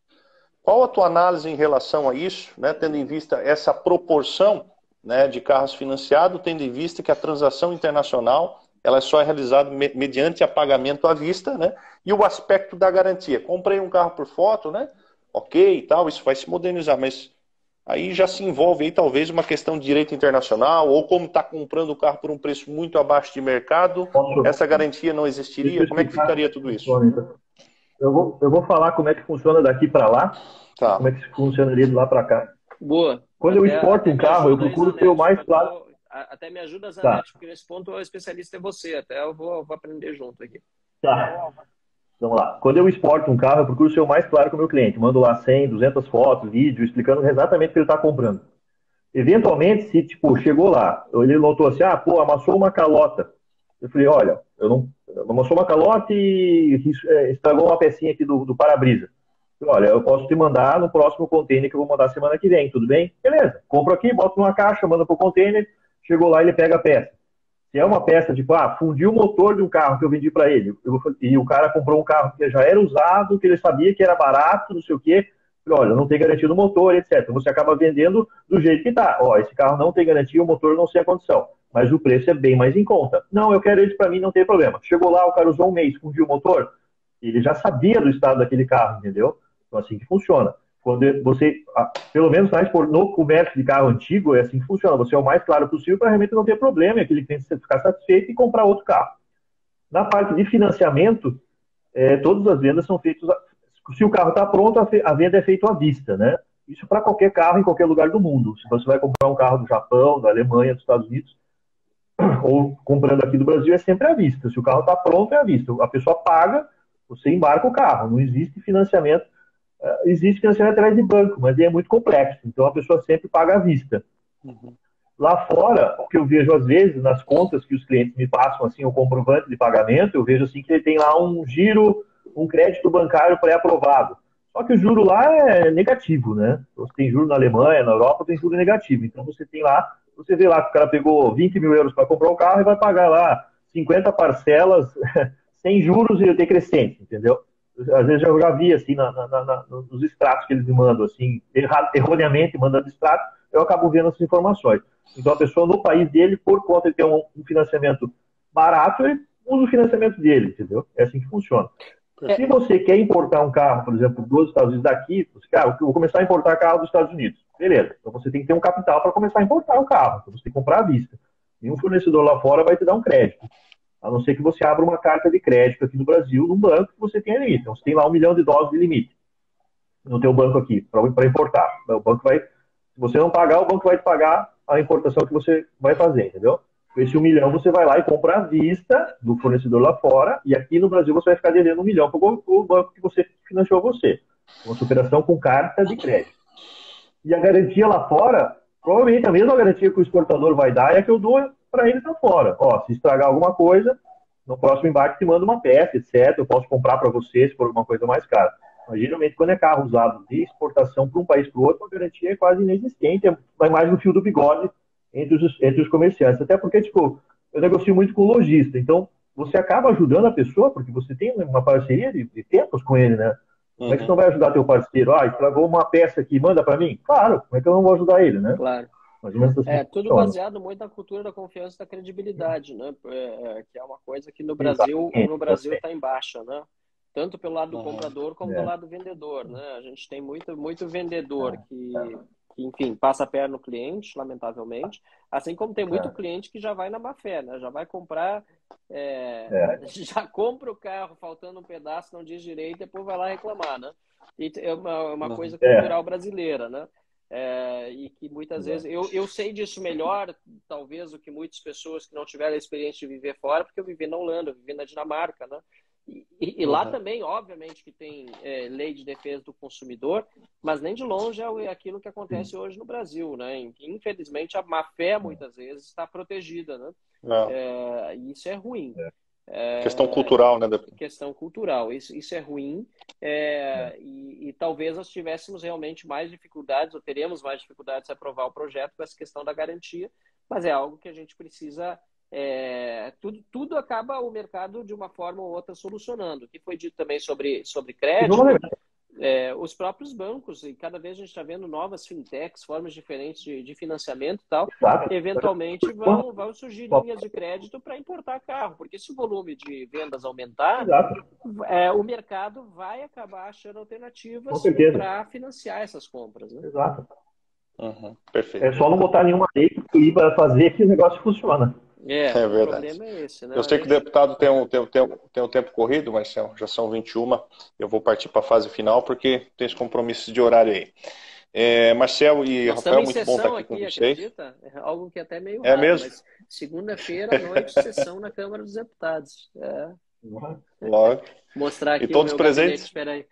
Qual a tua análise em relação a isso, né, tendo em vista essa proporção, né, de carros financiados, tendo em vista que a transação internacional ela só é realizada mediante a pagamento à vista, né? E o aspecto da garantia. Comprei um carro por foto, né? Ok e tal, isso vai se modernizar, mas aí já se envolve aí talvez uma questão de direito internacional, ou como está comprando o carro por um preço muito abaixo de mercado, essa garantia não existiria? Como é que ficaria tudo isso? Eu vou falar como é que funciona daqui para lá, como é que funcionaria de lá para cá. Boa. Quando eu exporto um carro, eu procuro ter o mais claro. Até me ajuda, Tá, Zanetti, porque nesse ponto o especialista é você. Até eu vou aprender junto aqui. tá. Vamos lá. Quando eu exporto um carro, eu procuro ser o mais claro com o meu cliente. Mando lá 100, 200 fotos, vídeo, explicando exatamente o que ele está comprando. Eventualmente, se tipo, chegou lá, ele notou assim, ah, pô, amassou uma calota. Eu falei, olha, amassou uma calota e estragou uma pecinha aqui do para-brisa. Olha, eu posso te mandar no próximo container que eu vou mandar semana que vem, tudo bem? Beleza. Compro aqui, boto numa caixa, manda pro container, chegou lá, ele pega a peça. Se é uma peça, tipo, fundiu o motor de um carro que eu vendi para ele, e o cara comprou um carro que já era usado, que ele sabia que era barato, não sei o quê, olha, não tem garantia do motor, etc. Você acaba vendendo do jeito que tá. Ó, esse carro não tem garantia, o motor não tem a condição, mas o preço é bem mais em conta. Não, eu quero esse para mim, não tem problema. Chegou lá, o cara usou um mês, fundiu o motor, ele já sabia do estado daquele carro, entendeu? Então, assim que funciona. Quando você, pelo menos no comércio de carro antigo, é assim que funciona. Você é o mais claro possível para realmente não ter problema e aquele cliente ficar satisfeito e comprar outro carro. Na parte de financiamento, todas as vendas são feitas. Se o carro está pronto, a venda é feita à vista, né? Isso para qualquer carro em qualquer lugar do mundo. Se você vai comprar um carro do Japão, da Alemanha, dos Estados Unidos, ou comprando aqui do Brasil, é sempre à vista. Se o carro está pronto, é à vista. A pessoa paga, você embarca o carro. Não existe financiamento. Existe financiamento através de banco, mas é muito complexo. Então a pessoa sempre paga à vista. Uhum. Lá fora, o que eu vejo às vezes nas contas que os clientes me passam, assim, o comprovante de pagamento, eu vejo assim que ele tem lá um giro, um crédito bancário pré-aprovado. Só que o juro lá é negativo, né? Você tem juro na Alemanha, na Europa, tem juro negativo. Então você tem lá, você vê lá que o cara pegou 20 mil euros para comprar o carro e vai pagar lá 50 parcelas sem juros e decrescente, entendeu? Às vezes eu já vi assim nos extratos que eles me mandam, assim, erroneamente mandando extrato, eu acabo vendo essas informações. Então a pessoa no país dele, por conta de ter um financiamento barato, ele usa o financiamento dele, entendeu? É assim que funciona. Se você quer importar um carro, por exemplo, dos Estados Unidos daqui, eu vou começar a importar carro dos Estados Unidos. Beleza. Então você tem que ter um capital para começar a importar o carro. Então você tem que comprar à vista. Nenhum fornecedor lá fora vai te dar um crédito. A não ser que você abra uma carta de crédito aqui no Brasil, num banco que você tenha limite. Então, você tem lá $1 milhão de limite no teu banco aqui, para importar. O banco vai, se você não pagar, o banco vai te pagar a importação que você vai fazer, entendeu? Com esse 1 milhão, você vai lá e compra à vista do fornecedor lá fora, e aqui no Brasil você vai ficar devendo 1 milhão para o banco que você financiou você. Uma operação com carta de crédito. E a garantia lá fora, provavelmente a mesma garantia que o exportador vai dar é a que eu dou para ele estar fora. Ó, se estragar alguma coisa, no próximo embarque te manda uma peça, etc. Eu posso comprar para você se for alguma coisa mais cara. Mas geralmente quando é carro usado de exportação para um país para o outro, a garantia é quase inexistente. Vai mais no fio do bigode entre os comerciantes. Até porque, tipo, eu negocio muito com o lojista. Então, você acaba ajudando a pessoa, porque você tem uma parceria de tempos com ele, né? Como é que você não vai ajudar teu parceiro? Estragou uma peça aqui, manda para mim? Claro, como é que eu não vou ajudar ele, né? Claro. Mais ou menos assim tudo funciona. baseado muito na cultura da confiança e da credibilidade, né? Que é uma coisa que no Brasil está em baixa, né? Tanto pelo lado do comprador como do lado do vendedor, né? A gente tem muito vendedor que, enfim, passa a perna no cliente, lamentavelmente, assim como tem muito cliente que já vai na má fé, né? Já vai comprar, já compra o carro faltando um pedaço, não diz direito, depois vai lá reclamar, né? E é uma coisa cultural brasileira, né? E que muitas vezes eu sei disso melhor, talvez, do que muitas pessoas que não tiveram a experiência de viver fora, porque eu vivi na Holanda, eu vivi na Dinamarca, né? E lá também, obviamente, que tem lei de defesa do consumidor, mas nem de longe é aquilo que acontece hoje no Brasil, né? Infelizmente, a má-fé, muitas vezes, está protegida, né? E isso é ruim. Questão cultural, né? Questão cultural. Isso é ruim. E talvez nós tivéssemos realmente mais dificuldades, ou teremos mais dificuldades de aprovar o projeto com essa questão da garantia, mas é algo que a gente precisa... tudo acaba o mercado de uma forma ou outra solucionando. O que foi dito também sobre crédito, os próprios bancos, e cada vez a gente está vendo novas fintechs, formas diferentes de financiamento e tal, eventualmente vão surgir linhas de crédito para importar carro, porque se o volume de vendas aumentar, o mercado vai acabar achando alternativas para financiar essas compras, né? Exato. Perfeito. É só não botar nenhuma lei que para fazer que o negócio funciona. O verdade. problema é esse, né? Eu sei que o deputado tem um tempo corrido, mas já são 21. Eu vou partir para a fase final porque tem esse compromisso de horário aí. Marcel e Nós Rafael, estamos em muito bom estar sessão aqui com aqui, vocês. acredita? É algo que é até meio É raro, mesmo? mas segunda-feira à noite, sessão na Câmara dos Deputados. Logo. Mostrar E aqui o todos meu gabinete, presentes? espera aí.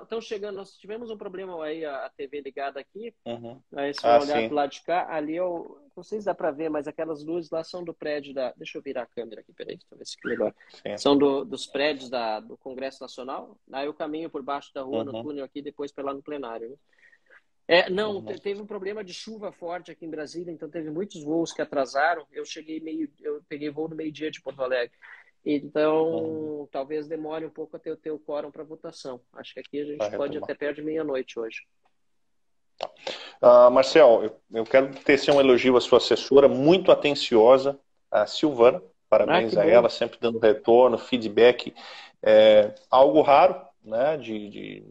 Estão chegando, nós tivemos um problema aí, a TV ligada aqui, Uhum. aí se for Ah, olhar sim. pro lado de cá, ali eu, não sei se dá para ver, mas aquelas luzes lá são do prédio da, deixa eu virar a câmera aqui, peraí, deixa eu ver se fica melhor. Sim. São dos prédios do Congresso Nacional, aí eu caminho por baixo da rua, no Uhum. túnel aqui, depois para lá no plenário, né? Não, Uhum. teve um problema de chuva forte aqui em Brasília, então teve muitos voos que atrasaram. Eu peguei voo no meio-dia de Porto Alegre. Uhum. Então, talvez demore um pouco até eu ter o quórum para votação. Acho que aqui a Vai gente pode ir retomar. até perto de meia-noite hoje. Marcel, eu quero tecer um elogio à sua assessora, muito atenciosa, a Silvana. Ah, Parabéns que a bom. ela, sempre dando retorno, feedback. Algo raro, né?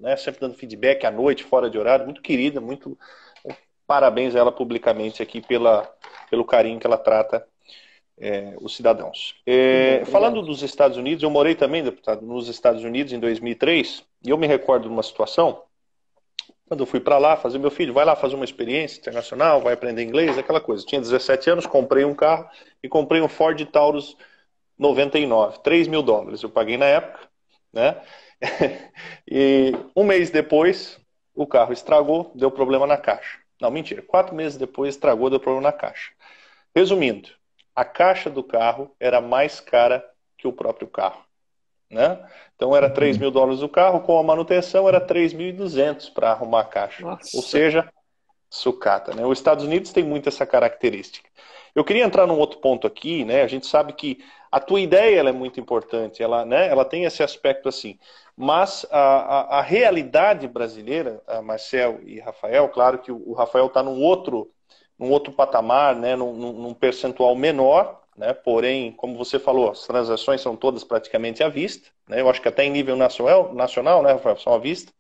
Né, sempre dando feedback à noite, fora de horário. Muito querida, muito. Parabéns a ela publicamente aqui pelo carinho que ela trata os cidadãos. Que bom, Falando obrigado. dos Estados Unidos, eu morei também, deputado, nos Estados Unidos em 2003, e eu me recordo de uma situação. Quando eu fui para lá fazer, meu filho, vai lá fazer uma experiência internacional, vai aprender inglês, aquela coisa. Eu tinha 17 anos, comprei um carro e comprei um Ford Taurus 99, $3.000. Eu paguei na época, né? E um mês depois, o carro estragou, deu problema na caixa. Não, mentira. 4 meses depois, estragou, deu problema na caixa. Resumindo, a caixa do carro era mais cara que o próprio carro. Né? Então era $3.000 o carro, com a manutenção era 3.200 para arrumar a caixa. Ou Nossa. seja, sucata. Né? Os Estados Unidos tem muito essa característica. Eu queria entrar num outro ponto aqui, né? A gente sabe que a tua ideia ela é muito importante, ela tem esse aspecto assim. Mas a realidade brasileira, Marcel e Rafael, claro que o Rafael está num outro patamar, né? num percentual menor, né? Porém, como você falou, as transações são todas praticamente à vista. Né? Eu acho que até em nível nacional, né, Rafael, são à vista,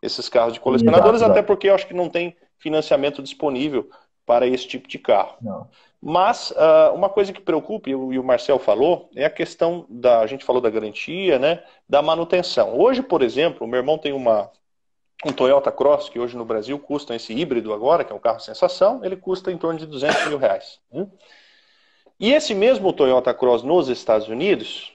esses carros de Exato, colecionadores, até exato. porque eu acho que não tem financiamento disponível para esse tipo de carro. Não. Mas uma coisa que preocupa, e o Marcel falou, é a questão a gente falou da garantia, né, da manutenção. Hoje, por exemplo, o meu irmão tem um Toyota Cross, que hoje no Brasil custa, esse híbrido agora, que é um carro sensação, ele custa em torno de R$ 200.000. Né? E esse mesmo Toyota Cross nos Estados Unidos,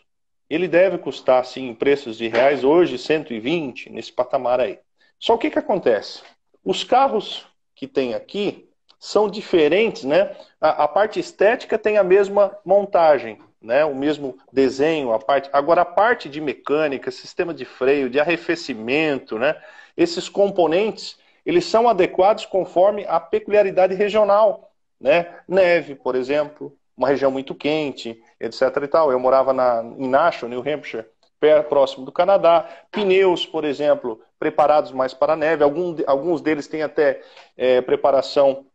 ele deve custar, assim, em preços de reais, hoje 120, nesse patamar aí. Só o que acontece? Os carros que tem aqui são diferentes, né? A parte estética tem a mesma montagem, né? O mesmo desenho, agora a parte de mecânica, sistema de freio, de arrefecimento, né? Esses componentes, eles são adequados conforme a peculiaridade regional, né? Neve, por exemplo, uma região muito quente, etc. e tal. Eu morava em Nashua, New Hampshire, próximo do Canadá. Pneus, por exemplo, preparados mais para a neve. Alguns deles têm até preparação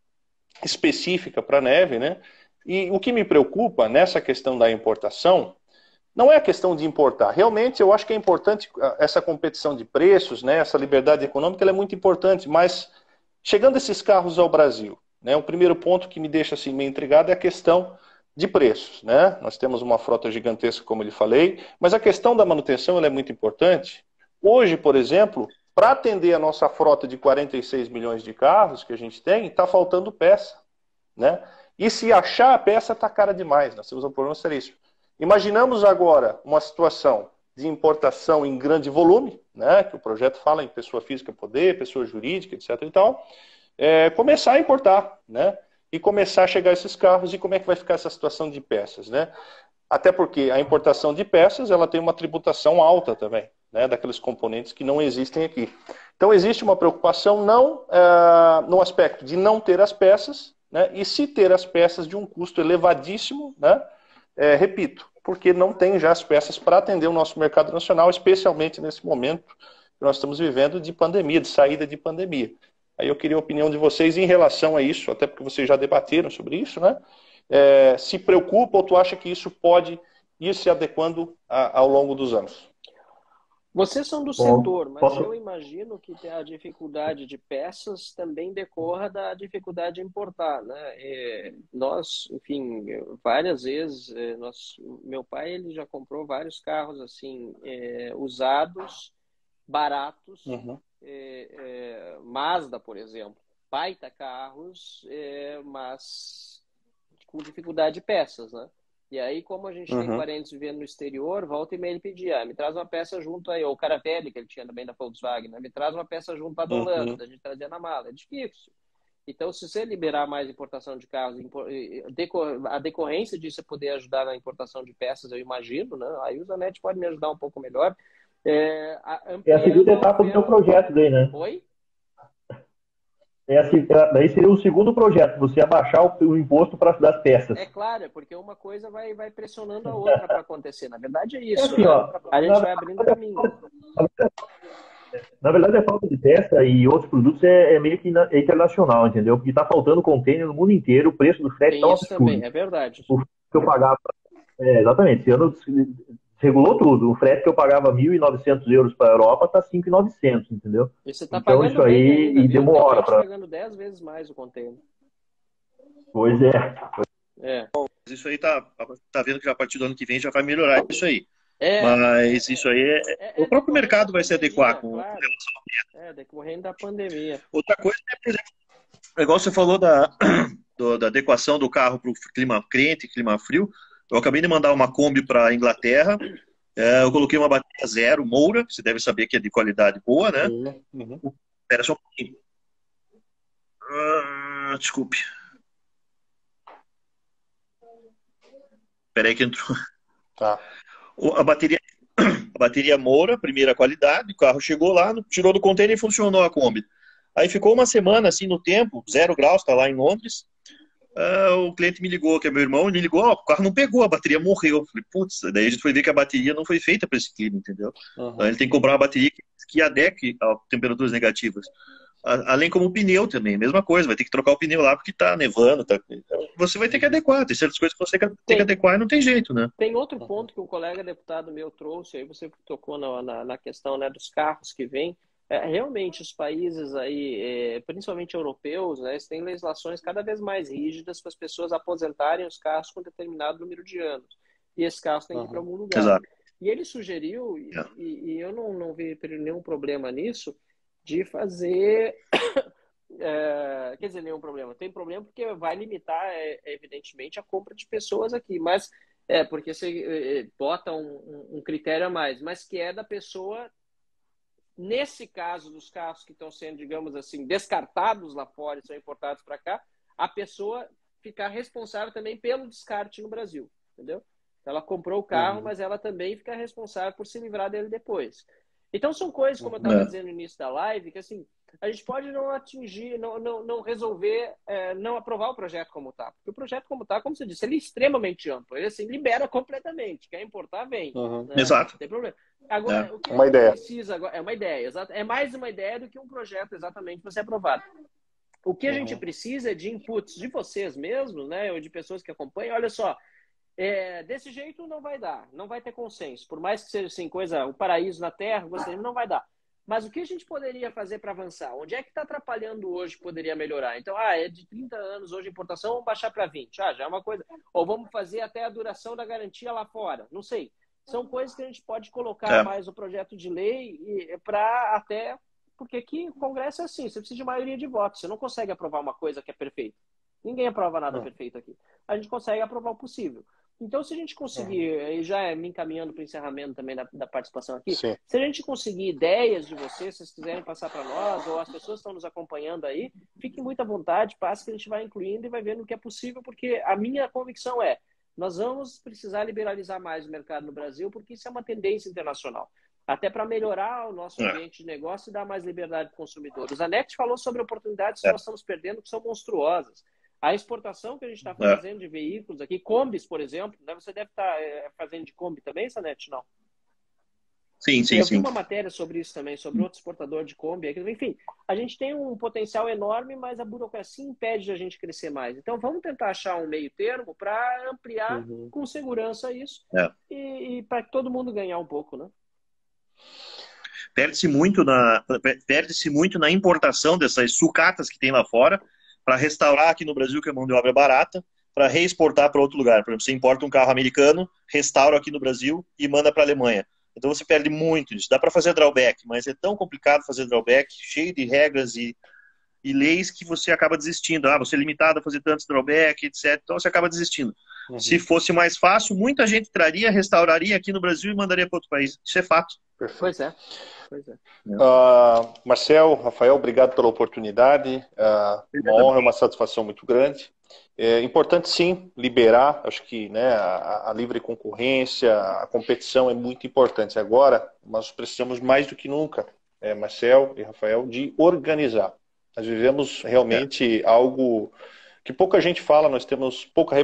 específica para a neve, né? E o que me preocupa nessa questão da importação não é a questão de importar. Realmente, eu acho que é importante essa competição de preços, né? Essa liberdade econômica, ela é muito importante, mas chegando esses carros ao Brasil, né? O primeiro ponto que me deixa assim meio intrigado é a questão de preços, né? Nós temos uma frota gigantesca, como eu lhe falei, mas a questão da manutenção ela é muito importante. Hoje, por exemplo, para atender a nossa frota de 46 milhões de carros que a gente tem, está faltando peça, né? E se achar a peça, está cara demais. Nós temos um problema seríssimo. Imaginamos agora uma situação de importação em grande volume, né? Que o projeto fala em pessoa física poder, pessoa jurídica, etc. e tal, começar a importar, né? E começar a chegar esses carros e como é que vai ficar essa situação de peças, né? Até porque a importação de peças ela tem uma tributação alta também, né? Daqueles componentes que não existem aqui. Então existe uma preocupação não no aspecto de não ter as peças, né? E se ter as peças de um custo elevadíssimo, né? Repito, porque não tem já as peças para atender o nosso mercado nacional, especialmente nesse momento que nós estamos vivendo de pandemia, de saída de pandemia. Aí eu queria a opinião de vocês em relação a isso, até porque vocês já debateram sobre isso, né? Se preocupa ou tu acha que isso pode ir se adequando ao longo dos anos? Vocês são do Bom, setor, mas eu posso? imagino que a dificuldade de peças também decorra da dificuldade de importar, né? Nós, enfim, várias vezes, meu pai ele já comprou vários carros assim usados, baratos, Uhum. Mazda, por exemplo, baita carros, mas com dificuldade de peças, né? E aí, como a gente tem parentes vivendo no exterior, volta e meia ele pedia, me traz uma peça junto aí, ou o cara velho, que ele tinha também da Volkswagen, né? Me traz uma peça junto da Holanda, a gente trazia na mala, é difícil. Então, se você liberar mais importação de carros, a decorrência disso é poder ajudar na importação de peças, eu imagino, né? Aí o Zanetti pode me ajudar um pouco melhor. É a segunda etapa do meu projeto daí, né? Oi? Daí seria o segundo projeto, você abaixar o imposto para das peças. É claro, porque uma coisa vai pressionando a outra para acontecer. Na verdade é isso. Assim, ó, a gente vai abrindo caminho. Na verdade, a falta de peça e outros produtos é meio que internacional, entendeu? Porque está faltando container no mundo inteiro, o preço do frete está um absurdo. Também, é verdade. O que eu pagava... exatamente, esse ano regulou tudo. O frete que eu pagava 1.900 euros para a Europa está 5.900, entendeu? E você está então pagando isso aí ainda, e demora para... pagando 10 vezes mais o container. Pois é. Bom, isso aí tá vendo que a partir do ano que vem já vai melhorar isso aí. Mas isso aí o próprio mercado vai se adequar com relação a decorrendo da pandemia. Outra coisa é, por exemplo, igual você falou da adequação do carro para o clima quente, clima frio. Eu acabei de mandar uma Kombi para a Inglaterra. Eu coloquei uma bateria zero, Moura, você deve saber que é de qualidade boa, né? Espera só um pouquinho. Desculpe. Espera aí que entrou. Tá. A bateria Moura, primeira qualidade, o carro chegou lá, tirou do container e funcionou a Kombi. Aí ficou uma semana assim no tempo, 0 graus, tá lá em Londres. O cliente me ligou, que é meu irmão, e me ligou, o carro não pegou, a bateria morreu. Eu falei, putz, daí a gente foi ver que a bateria não foi feita para esse clima, entendeu? Então ele tem que comprar uma bateria que adeque a temperaturas negativas. Além como o pneu também, mesma coisa, vai ter que trocar o pneu lá porque tá nevando, você vai ter que adequar, tem certas coisas que você tem que adequar e não tem jeito, né? Tem outro ponto que um colega deputado meu trouxe, aí você tocou na questão, né, dos carros que vêm. Realmente os países aí, principalmente europeus, né, eles têm legislações cada vez mais rígidas para as pessoas aposentarem os carros com determinado número de anos. E esses carros têm que ir para algum lugar. Exato. E ele sugeriu, e eu não vi nenhum problema nisso, de fazer... quer dizer, nenhum problema. Tem problema porque vai limitar, evidentemente, a compra de pessoas aqui. Mas porque você bota um critério a mais, mas que é da pessoa... Nesse caso dos carros que estão sendo, digamos assim, descartados lá fora e são importados para cá, a pessoa ficar responsável também pelo descarte no Brasil, entendeu? Ela comprou o carro, mas ela também fica responsável por se livrar dele depois. Então são coisas, como eu estava dizendo no início da live, que assim, a gente pode não atingir, não resolver, não aprovar o projeto como está. Porque o projeto como está, como você disse, ele é extremamente amplo. Ele assim, libera completamente. Quer importar, vem. Né? Exato. Não tem problema. Agora, o que uma ideia. Precisa agora, é uma ideia, exato. É mais uma ideia do que um projeto exatamente para ser aprovado. O que a gente precisa é de inputs de vocês mesmos, né, ou de pessoas que acompanham. Olha só, desse jeito não vai dar, não vai ter consenso. Por mais que seja assim, o paraíso na Terra, não vai dar. Mas o que a gente poderia fazer para avançar? Onde é que está atrapalhando hoje que poderia melhorar? Então, é de 30 anos hoje a importação, vamos baixar para 20. Já é uma coisa. Ou vamos fazer até a duração da garantia lá fora. Não sei. São coisas que a gente pode colocar mais no projeto de lei para até... Porque aqui o Congresso é assim, você precisa de maioria de votos. Você não consegue aprovar uma coisa que é perfeita. Ninguém aprova nada perfeito aqui. A gente consegue aprovar o possível. Então, se a gente conseguir, e já me encaminhando para o encerramento também da participação aqui, se a gente conseguir ideias de vocês, se vocês quiserem passar para nós, ou as pessoas que estão nos acompanhando aí, fiquem muito à vontade, passe que a gente vai incluindo e vai vendo o que é possível, porque a minha convicção nós vamos precisar liberalizar mais o mercado no Brasil, porque isso é uma tendência internacional. Até para melhorar o nosso ambiente de negócio e dar mais liberdade para o consumidor. O Zanetti falou sobre oportunidades que nós estamos perdendo, que são monstruosas. A exportação que a gente está fazendo de veículos aqui, Kombis, por exemplo, né? Você deve estar fazendo de Kombi também, Zanetti, não? Sim. Eu vi uma matéria sobre isso também, sobre outro exportador de Kombi. Enfim, a gente tem um potencial enorme, mas a burocracia impede de a gente crescer mais. Então, vamos tentar achar um meio termo para ampliar com segurança isso e para todo mundo ganhar um pouco, né? Perde-se muito na importação dessas sucatas que tem lá fora, para restaurar aqui no Brasil, que a mão de obra é barata, para reexportar para outro lugar. Por exemplo, você importa um carro americano, restaura aqui no Brasil e manda para a Alemanha. Então você perde muito nisso. Dá para fazer drawback, mas é tão complicado fazer drawback, cheio de regras e leis que você acaba desistindo. Você é limitado a fazer tantos drawback, etc. Então você acaba desistindo. Uhum. Se fosse mais fácil, muita gente traria, restauraria aqui no Brasil e mandaria para outro país. Isso é fato. Pois é. Marcel, Rafael, obrigado pela oportunidade. Uma honra, uma satisfação muito grande. É importante, sim, liberar. Acho que, né, a livre concorrência, a competição é muito importante. Agora, nós precisamos mais do que nunca, Marcel e Rafael, de organizar. Nós vivemos realmente algo que pouca gente fala. Nós temos pouca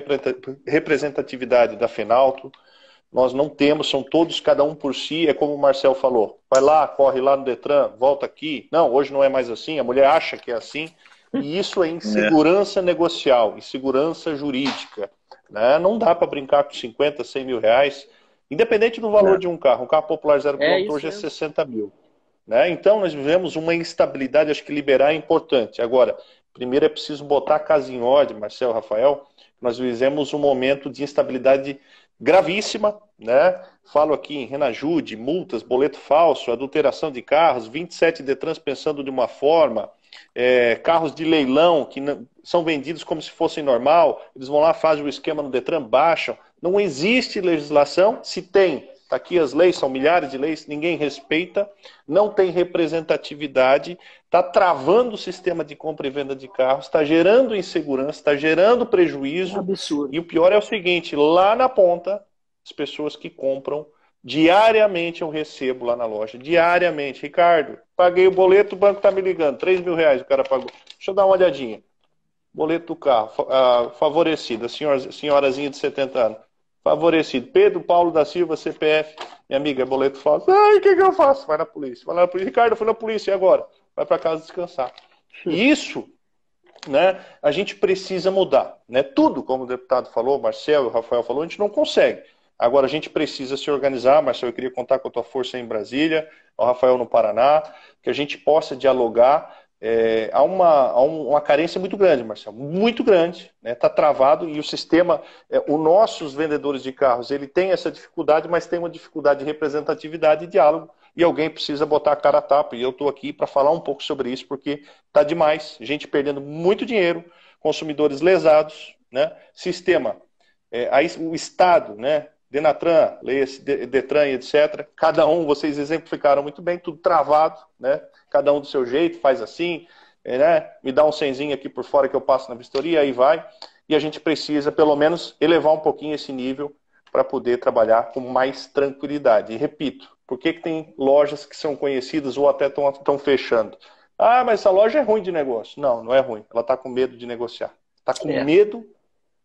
representatividade da Fenalto. Nós não temos, são todos, cada um por si. É como o Marcel falou, vai lá, corre lá no Detran, volta aqui. Não, hoje não é mais assim, a mulher acha que é assim. E isso é insegurança negocial, insegurança jurídica, né? Não dá para brincar com 50, 100 mil reais, independente do valor de um carro. Um carro popular 0 km hoje é 60 mil. Né? Então nós vivemos uma instabilidade, acho que liberar é importante. Agora, primeiro é preciso botar a casa em ordem, Marcel, Rafael. Nós vivemos um momento de instabilidade gravíssima, né? Falo aqui em Renajude, multas, boleto falso, adulteração de carros, 27 Detrans pensando de uma forma, carros de leilão que são vendidos como se fossem normal, eles vão lá, fazem o esquema no Detran, baixam. Não existe legislação, se tem, tá aqui as leis, são milhares de leis, ninguém respeita, não tem representatividade, está travando o sistema de compra e venda de carros, está gerando insegurança, está gerando prejuízo. Absurdo. E o pior é o seguinte, lá na ponta, as pessoas que compram, diariamente eu recebo lá na loja, diariamente, Ricardo, paguei o boleto, o banco está me ligando, 3 mil reais o cara pagou. Deixa eu dar uma olhadinha. Boleto do carro, favorecida, senhorazinha de 70 anos. Favorecido. Pedro Paulo da Silva, CPF. Minha amiga, é boleto falso. Ai, o que eu faço? Vai na polícia. Vai lá na polícia. Ricardo, eu fui na polícia, e agora? Vai para casa descansar. E isso, né, a gente precisa mudar. Né? Tudo, como o deputado falou, Marcel e o Rafael falou, a gente não consegue. Agora a gente precisa se organizar. Marcel, eu queria contar com a tua força aí em Brasília, o Rafael no Paraná, que a gente possa dialogar. Há uma carência muito grande, Marcelo, muito grande, né? Tá travado e o sistema, os nossos vendedores de carros, ele tem essa dificuldade, mas tem uma dificuldade de representatividade e diálogo, e alguém precisa botar a cara a tapa, e eu estou aqui para falar um pouco sobre isso, porque tá demais, gente perdendo muito dinheiro, consumidores lesados, né? Sistema, aí o Estado, né? Denatran, Detran, etc. Cada um, vocês exemplificaram muito bem, tudo travado, né? Cada um do seu jeito, faz assim, né? Me dá um cenzinho aqui por fora que eu passo na vistoria, aí vai. E a gente precisa, pelo menos, elevar um pouquinho esse nível para poder trabalhar com mais tranquilidade. E repito, por que tem lojas que são conhecidas ou até estão fechando? Ah, mas essa loja é ruim de negócio. Não, não é ruim. Ela está com medo de negociar. Está com medo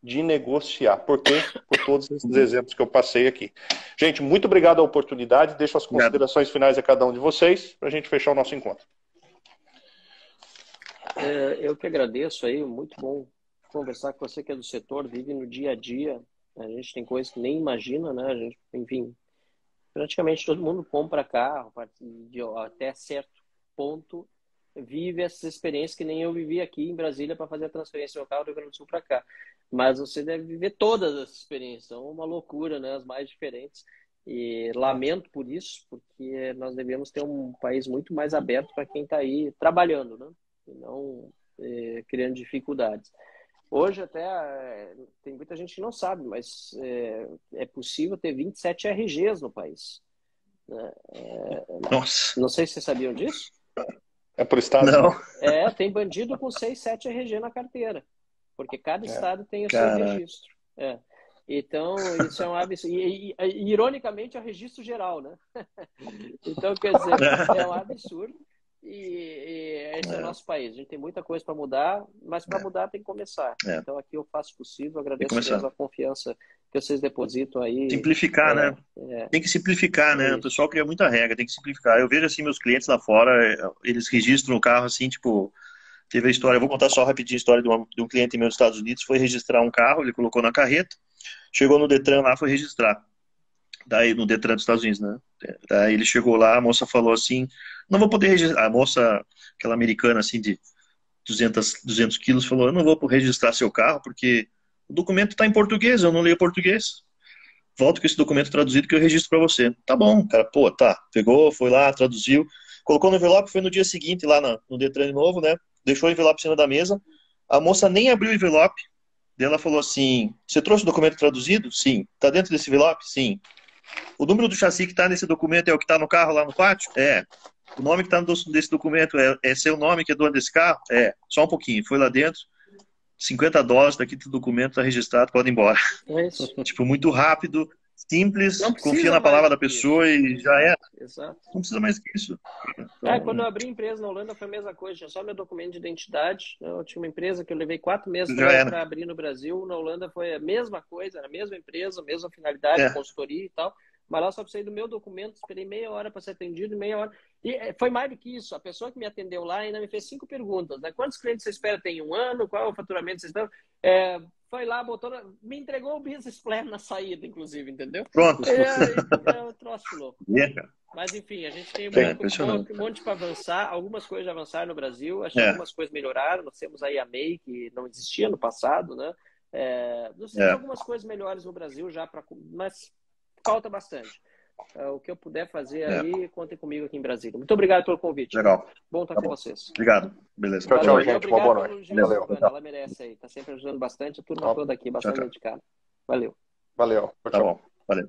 de negociar. Por quê? Por todos esses exemplos que eu passei aqui. Gente, muito obrigado a oportunidade. Deixo as considerações finais a cada um de vocês para a gente fechar o nosso encontro. Eu que agradeço aí, muito bom conversar com você que é do setor, vive no dia a dia. A gente tem coisas que nem imagina, né? A gente, enfim, praticamente todo mundo compra carro, até certo ponto vive essas experiências que nem eu vivi aqui em Brasília para fazer a transferência do carro do Rio Grande do Sul para cá. Mas você deve viver todas as experiências, são uma loucura, né? As mais diferentes. E lamento por isso, porque nós devemos ter um país muito mais aberto para quem está aí trabalhando, né? E não criando dificuldades. Hoje até tem muita gente que não sabe, mas é possível ter 27 RGs no país. Nossa! Não sei se vocês sabiam disso. É por estado? Não. Tem bandido com 6, 7 RG na carteira. Porque cada estado tem o seu registro. Então, isso é um absurdo. E, ironicamente, é o registro geral, né? Então, quer dizer, é um absurdo. E esse é o nosso país. A gente tem muita coisa para mudar, mas para mudar tem que começar. Então, aqui eu faço o possível, agradeço mesmo a confiança que vocês depositam aí. Simplificar, né? Tem que simplificar, né? O pessoal cria muita regra, tem que simplificar. Eu vejo, assim, meus clientes lá fora, eles registram o carro, assim, tipo... Teve a história, eu vou contar só rapidinho a história de um cliente meu nos Estados Unidos, foi registrar um carro, ele colocou na carreta, chegou no Detran lá, foi registrar. Daí, no Detran dos Estados Unidos, né? Daí ele chegou lá, a moça falou assim, não vou poder registrar. A moça, aquela americana, assim, de 200 quilos, falou, eu não vou registrar seu carro, porque o documento está em português, eu não leio português. volta com esse documento traduzido que eu registro para você. Tá bom, cara, pô, tá. Pegou, foi lá, traduziu, colocou no envelope, foi no dia seguinte lá no Detran de novo, né? Deixou o envelope em cima da mesa. A moça nem abriu o envelope. Daí ela falou assim: você trouxe o documento traduzido? Sim. Tá dentro desse envelope? Sim. O número do chassi que tá nesse documento é o que tá no carro lá no pátio? É. O nome que tá desse documento é seu nome, que é dono desse carro? É. Só um pouquinho. Foi lá dentro. $50, tá aqui o documento, tá registrado, pode ir embora. É isso. Tipo, muito rápido, simples, Não confia precisa na mais palavra do da que pessoa isso. e já é. Exato. Não precisa mais que isso. Então, Quando eu abri empresa na Holanda foi a mesma coisa, tinha só meu documento de identidade. Eu tinha uma empresa que eu levei 4 meses já era. para abrir no Brasil. Na Holanda foi a mesma coisa, era a mesma empresa, a mesma finalidade, É. consultoria e tal. Mas lá só precisei do meu documento, esperei meia hora para ser atendido, meia hora. E foi mais do que isso. A pessoa que me atendeu lá ainda me fez 5 perguntas. Né? Quantos clientes você espera ter em um ano? Qual é o faturamento que você espera? Foi lá, botou, me entregou o business plan na saída, inclusive, entendeu? Pronto. É um troço louco. Cara. Mas, enfim, a gente tem Impressionante. um monte para avançar. Algumas coisas já avançaram no Brasil, acho que algumas coisas melhoraram. Nós temos aí a MEI, que não existia no passado, né? Nós temos algumas coisas melhores no Brasil já, mas falta bastante. O que eu puder fazer aí, contem comigo aqui em Brasília. Muito obrigado pelo convite. Legal. Bom estar com vocês. Obrigado. Beleza. Tchau, gente. Uma boa noite. Valeu. Ela merece aí. Tá sempre ajudando bastante. A turma toda aqui, bastante dedicada. Valeu. Valeu. Tá bom. Valeu.